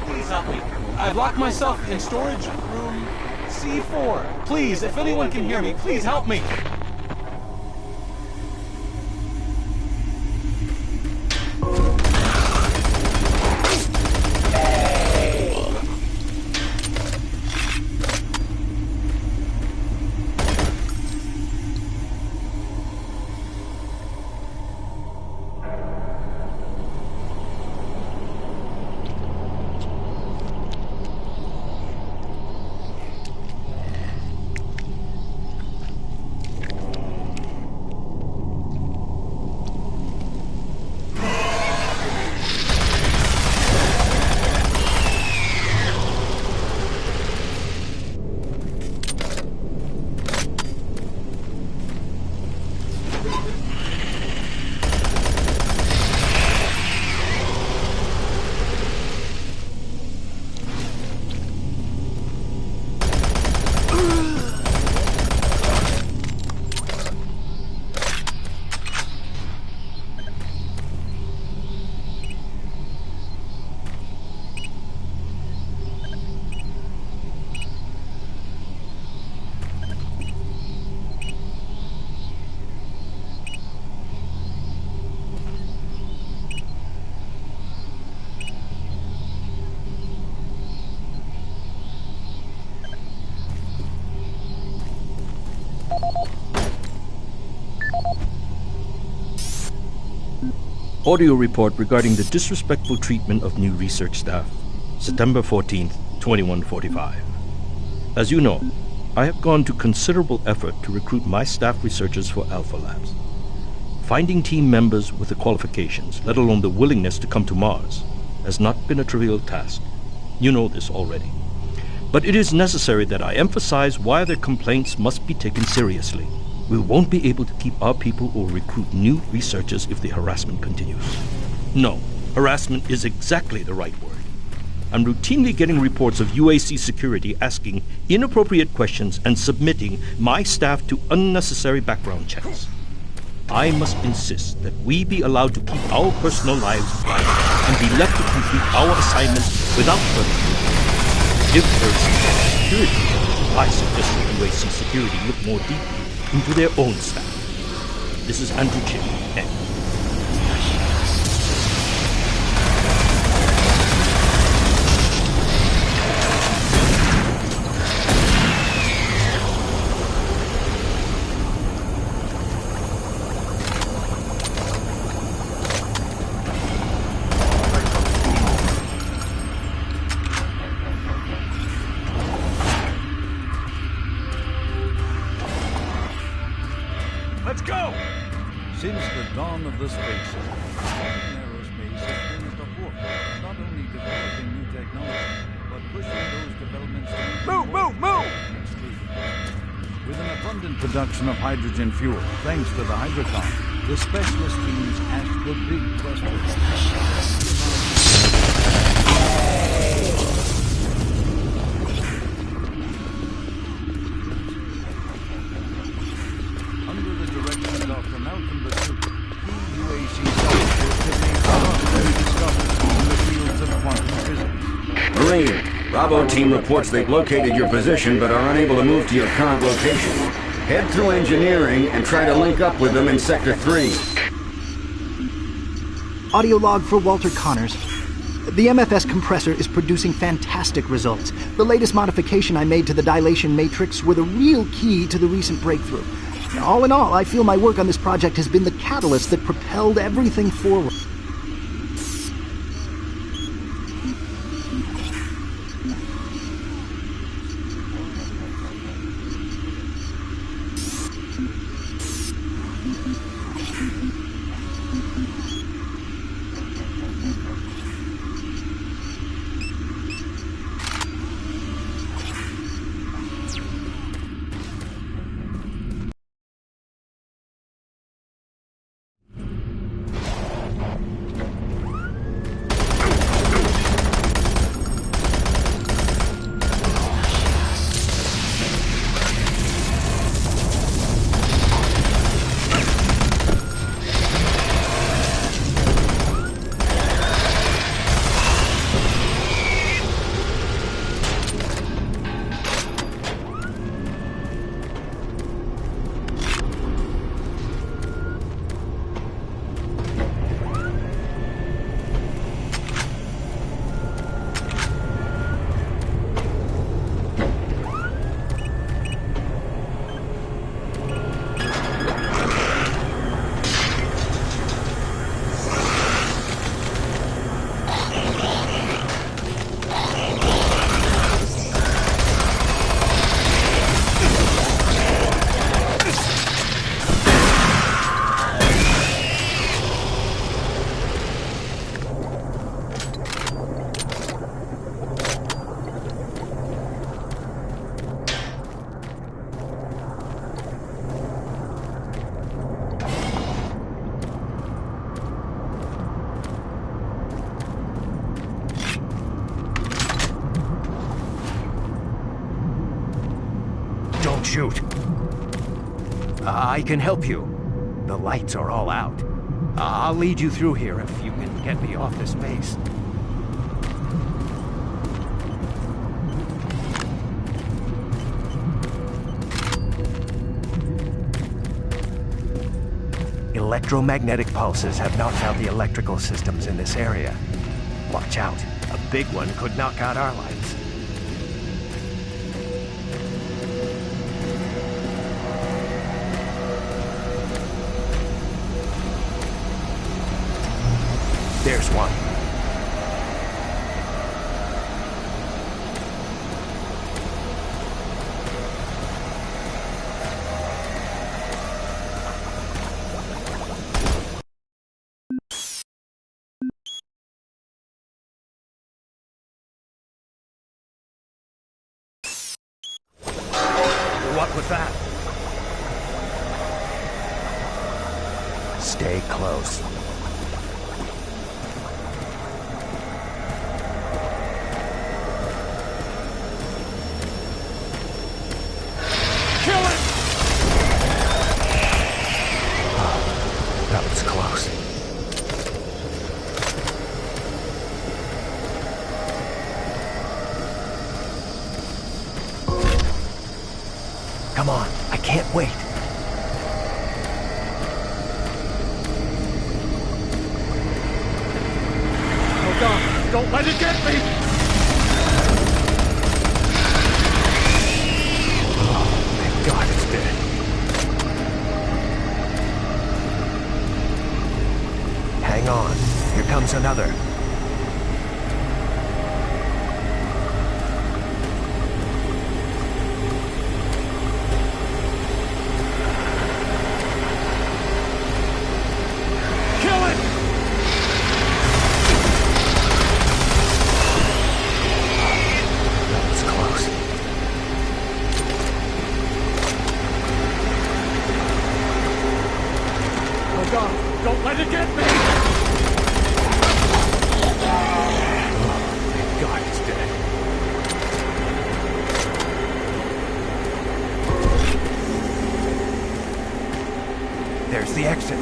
Please help me. I've locked myself in storage room C4. Please, if anyone can hear me, please help me. Audio report regarding the disrespectful treatment of new research staff, September 14th, 2145. As you know, I have gone to considerable effort to recruit my staff researchers for Alpha Labs. Finding team members with the qualifications, let alone the willingness to come to Mars, has not been a trivial task. You know this already. But it is necessary that I emphasize why their complaints must be taken seriously. We won't be able to keep our people or recruit new researchers if the harassment continues. No, harassment is exactly the right word. I'm routinely getting reports of UAC security asking inappropriate questions and submitting my staff to unnecessary background checks. I must insist that we be allowed to keep our personal lives private and be left to complete our assignments without further ado. If there is security, I suggest that UAC security look more deeply into their own staff. This is Andrew Chin, N. Let's go! Since the dawn of the space age, aerospace has been at the forefront, not only developing new technology, but pushing those developments to move! With an abundant production of hydrogen fuel, thanks to the hydrocon, the specialist teams asked the big question. Bravo team reports they've located your position but are unable to move to your current location. Head through engineering and try to link up with them in Sector 3. Audio log for Walter Connors. The MFS compressor is producing fantastic results. The latest modification I made to the dilation matrix were the real key to the recent breakthrough. All in all, I feel my work on this project has been the catalyst that propelled everything forward. I can help you. The lights are all out. I'll lead you through here if you can get me off this base. Electromagnetic pulses have knocked out the electrical systems in this area. Watch out. A big one could knock out our lights. There's one. What was that? Stay close. That was close. Come on, I can't wait. Oh God, don't let it get me! Oh, thank God it's dead. Hang on. Here comes another. Kill it! That was close. Oh God, don't let it get me! God, it's dead. There's the exit.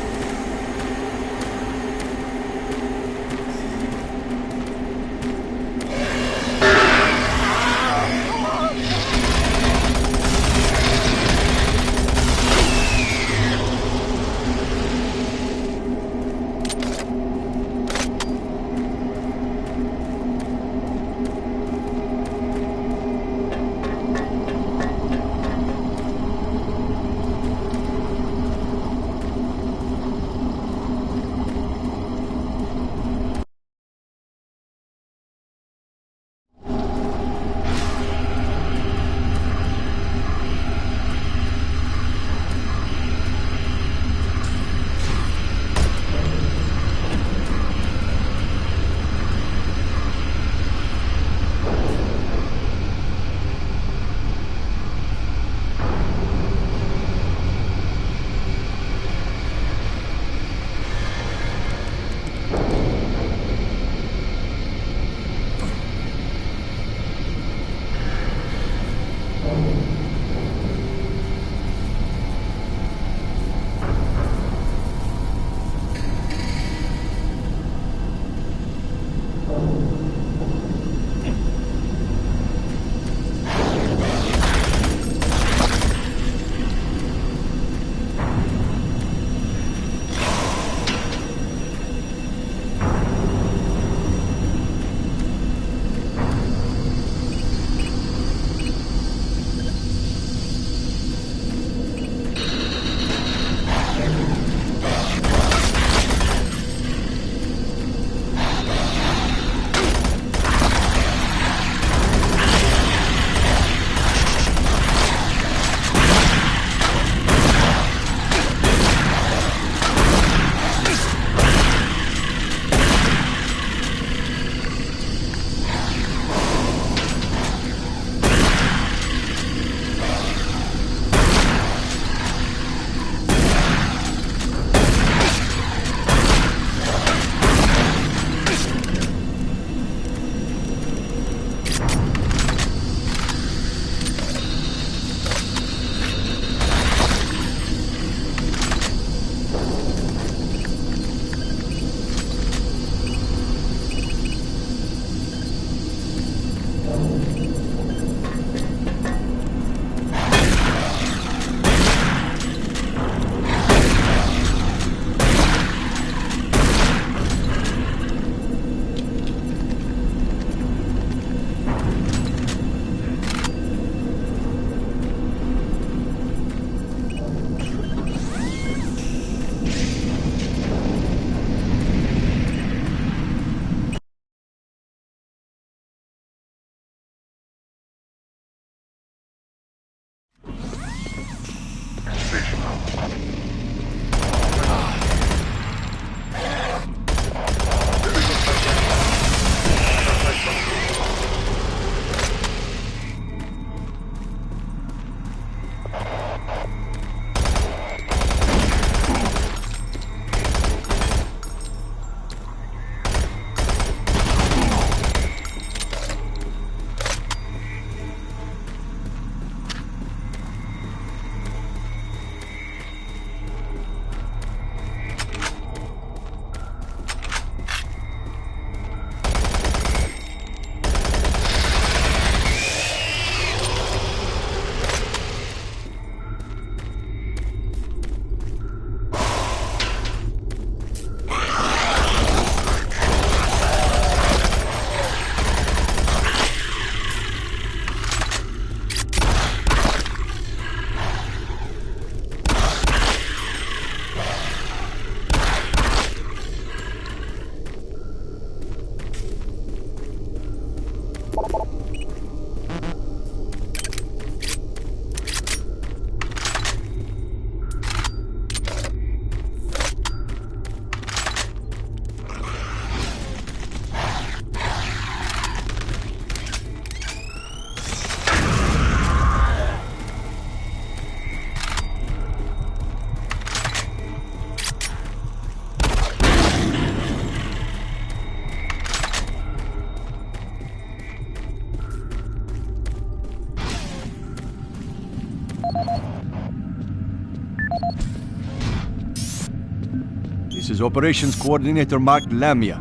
This is Operations Coordinator Mark Lamia,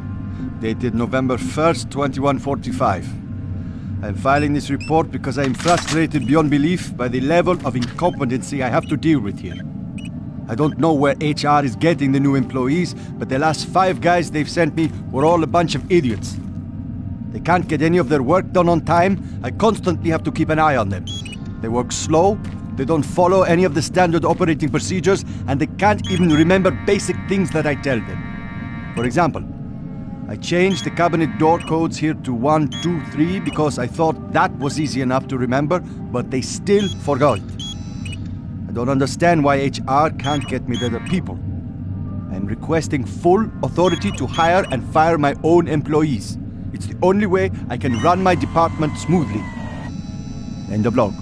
dated November 1st, 2145. I'm filing this report because I am frustrated beyond belief by the level of incompetency I have to deal with here. I don't know where HR is getting the new employees, but the last 5 guys they've sent me were all a bunch of idiots. They can't get any of their work done on time. I constantly have to keep an eye on them. They work slow, they don't follow any of the standard operating procedures, and they can't even remember basic things that I tell them. For example, I changed the cabinet door codes here to 1, 2, 3 because I thought that was easy enough to remember, but they still forgot it. I don't understand why HR can't get me better people. I'm requesting full authority to hire and fire my own employees. It's the only way I can run my department smoothly. End of log.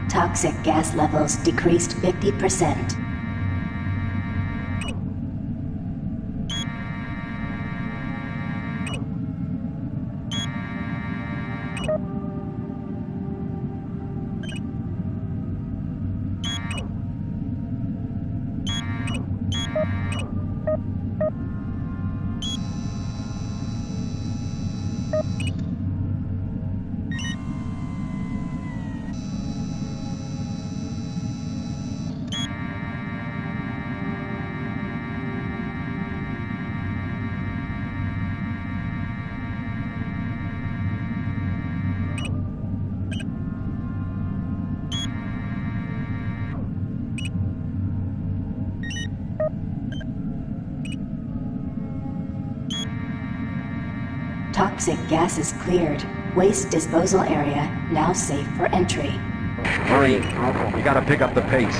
Toxic gas levels decreased 50%. Toxic gas is cleared. Waste disposal area now safe for entry. Marine, you gotta pick up the pace.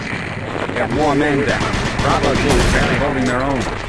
We got more men down. Bravo team's barely holding their own.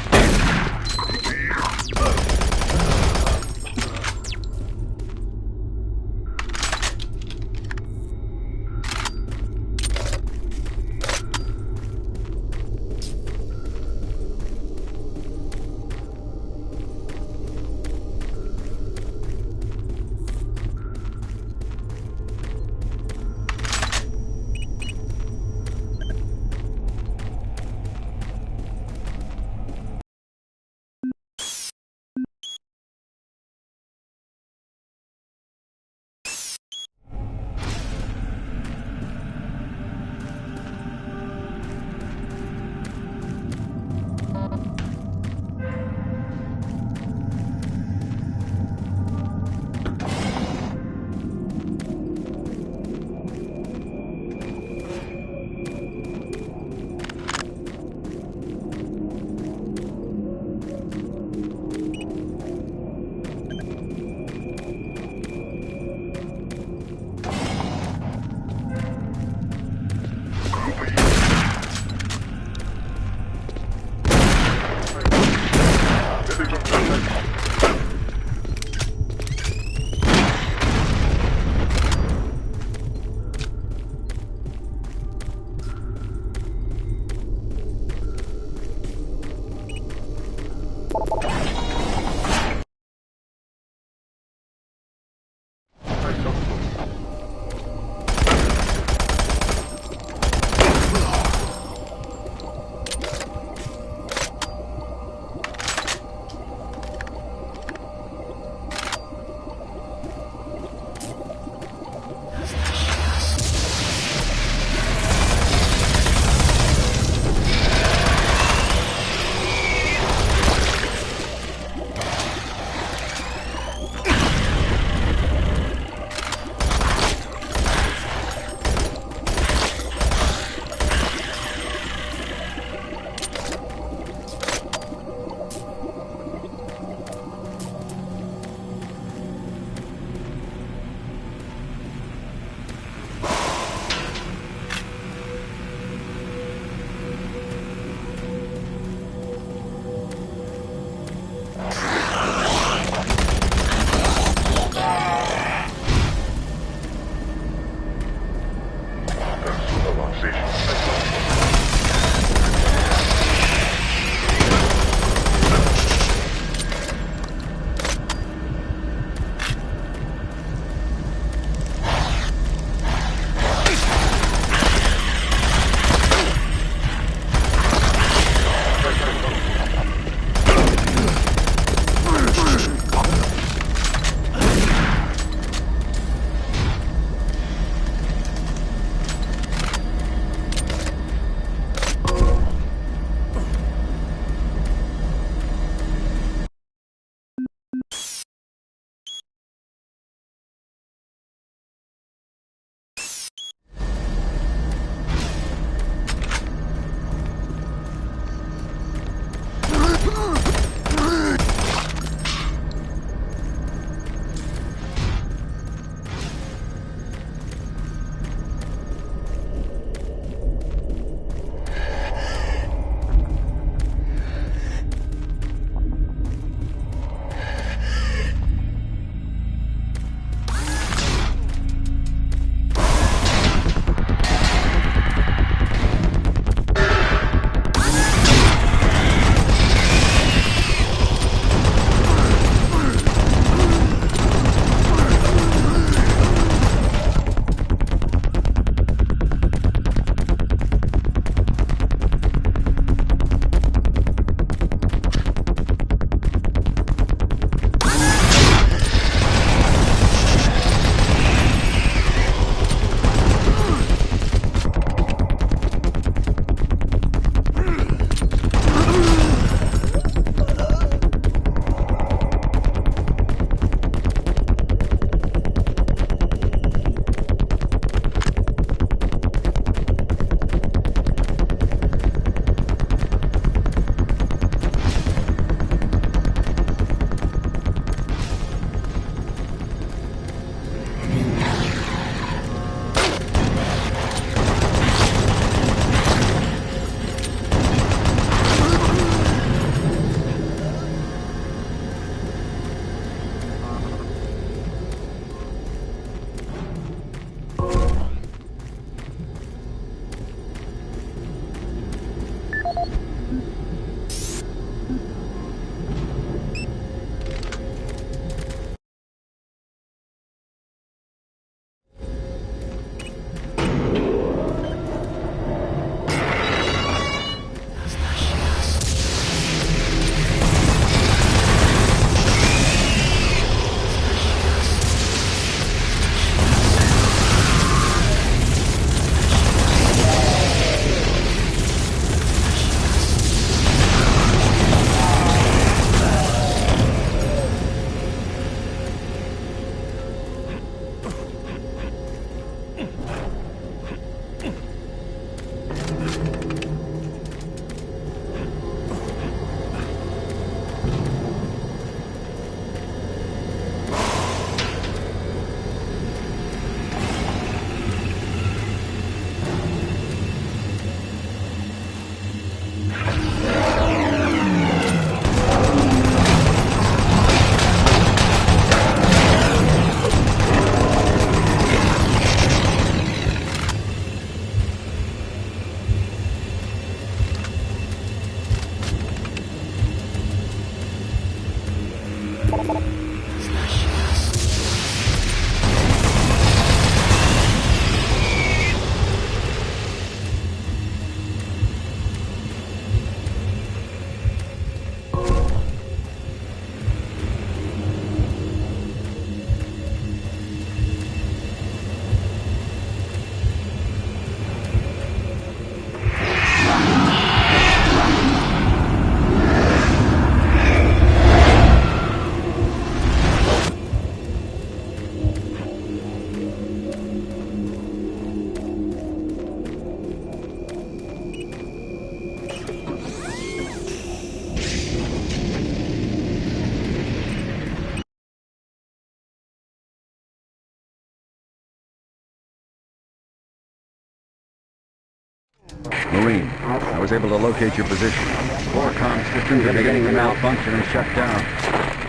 Marine, I was able to locate your position. Core comm systems are beginning to malfunction and shut down.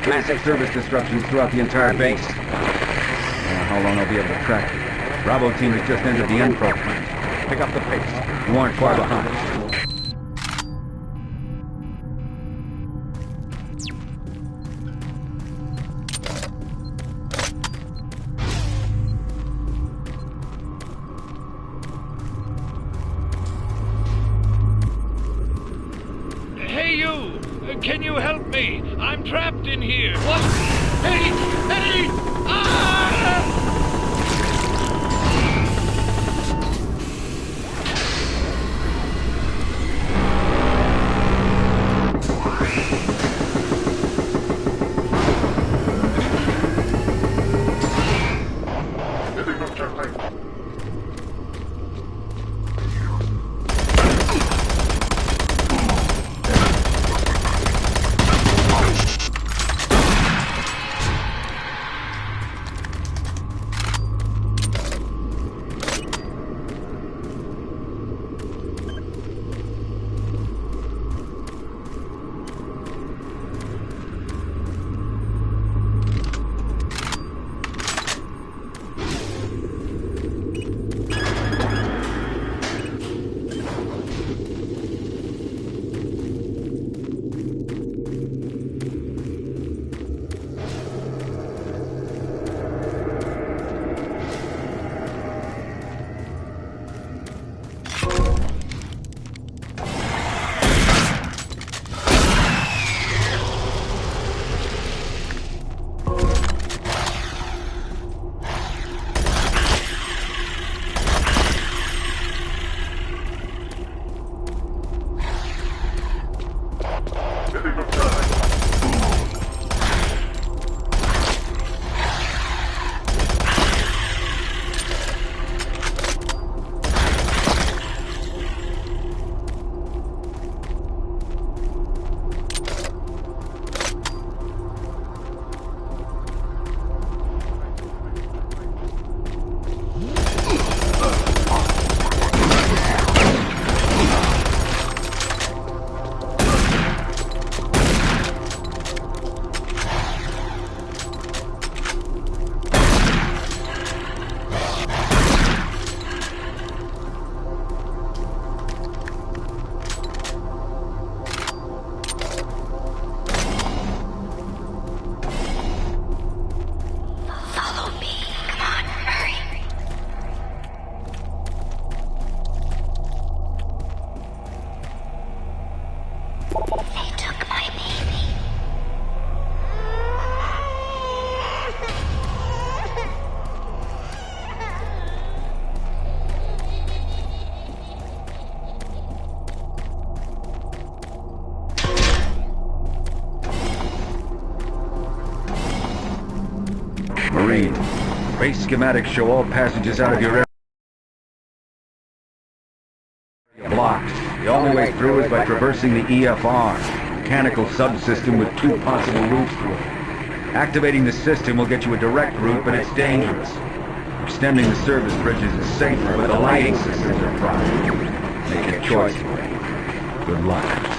Massive service disruptions throughout the entire base. I don't know how long I'll be able to track you. Bravo team has just entered the N-Pro plant. Pick up the pace. You aren't far behind. Can you help me? I'm trapped in here. What? Hey! Hey! Ah! Marine, base schematics show all passages out of your area blocked. The only way through is by traversing the EFR, mechanical subsystem with two possible routes through it. Activating the system will get you a direct route, but it's dangerous. Extending the service bridges is safer, but the lighting systems are private. Make your choice, Marine. Good luck.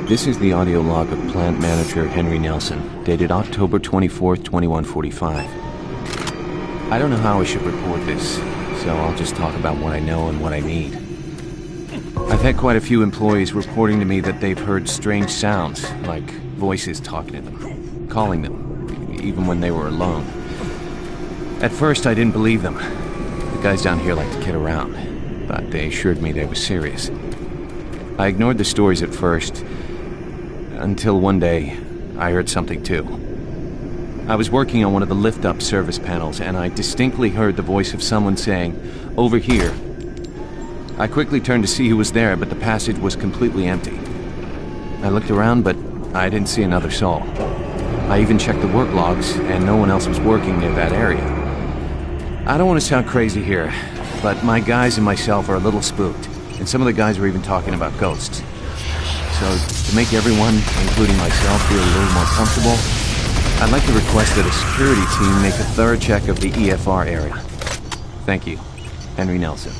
This is the audio log of Plant Manager Henry Nelson, dated October 24th, 2145. I don't know how I should report this, so I'll just talk about what I know and what I need. I've had quite a few employees reporting to me that they've heard strange sounds, like voices talking to them, calling them, even when they were alone. At first, I didn't believe them. The guys down here like to kid around, but they assured me they were serious. I ignored the stories at first, until one day, I heard something too. I was working on one of the lift-up service panels, and I distinctly heard the voice of someone saying, "Over here." I quickly turned to see who was there, but the passage was completely empty. I looked around, but I didn't see another soul. I even checked the work logs, and no one else was working near that area. I don't want to sound crazy here, but my guys and myself are a little spooked, and some of the guys were even talking about ghosts. So, to make everyone, including myself, feel a little more comfortable, I'd like to request that a security team make a thorough check of the EFR area. Thank you. Henry Nelson.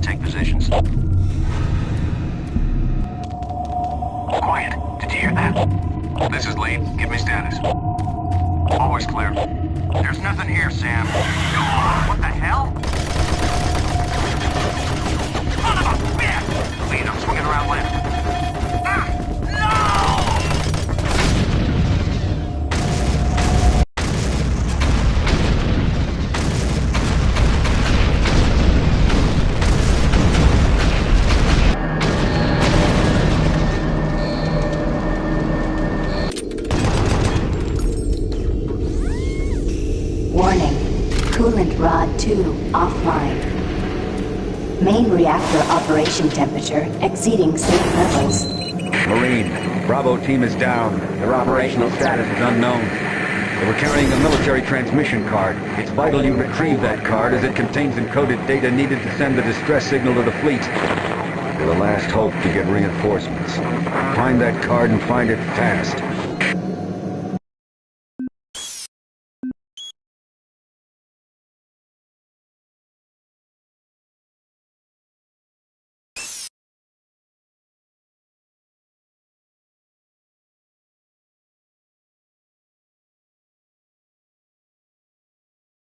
take positions. Quiet. Did you hear that? This is Lead. Give me status. Always clear. There's nothing here, Sam. What the hell? Son of a bitch! Lead, I'm swinging around left. Warning. Coolant rod 2 offline. Main reactor operation temperature exceeding safe levels. Marine, Bravo team is down. Their operational status is unknown. They were carrying a military transmission card. It's vital you retrieve that card as it contains encoded data needed to send the distress signal to the fleet. You're the last hope to get reinforcements. Find that card and find it fast.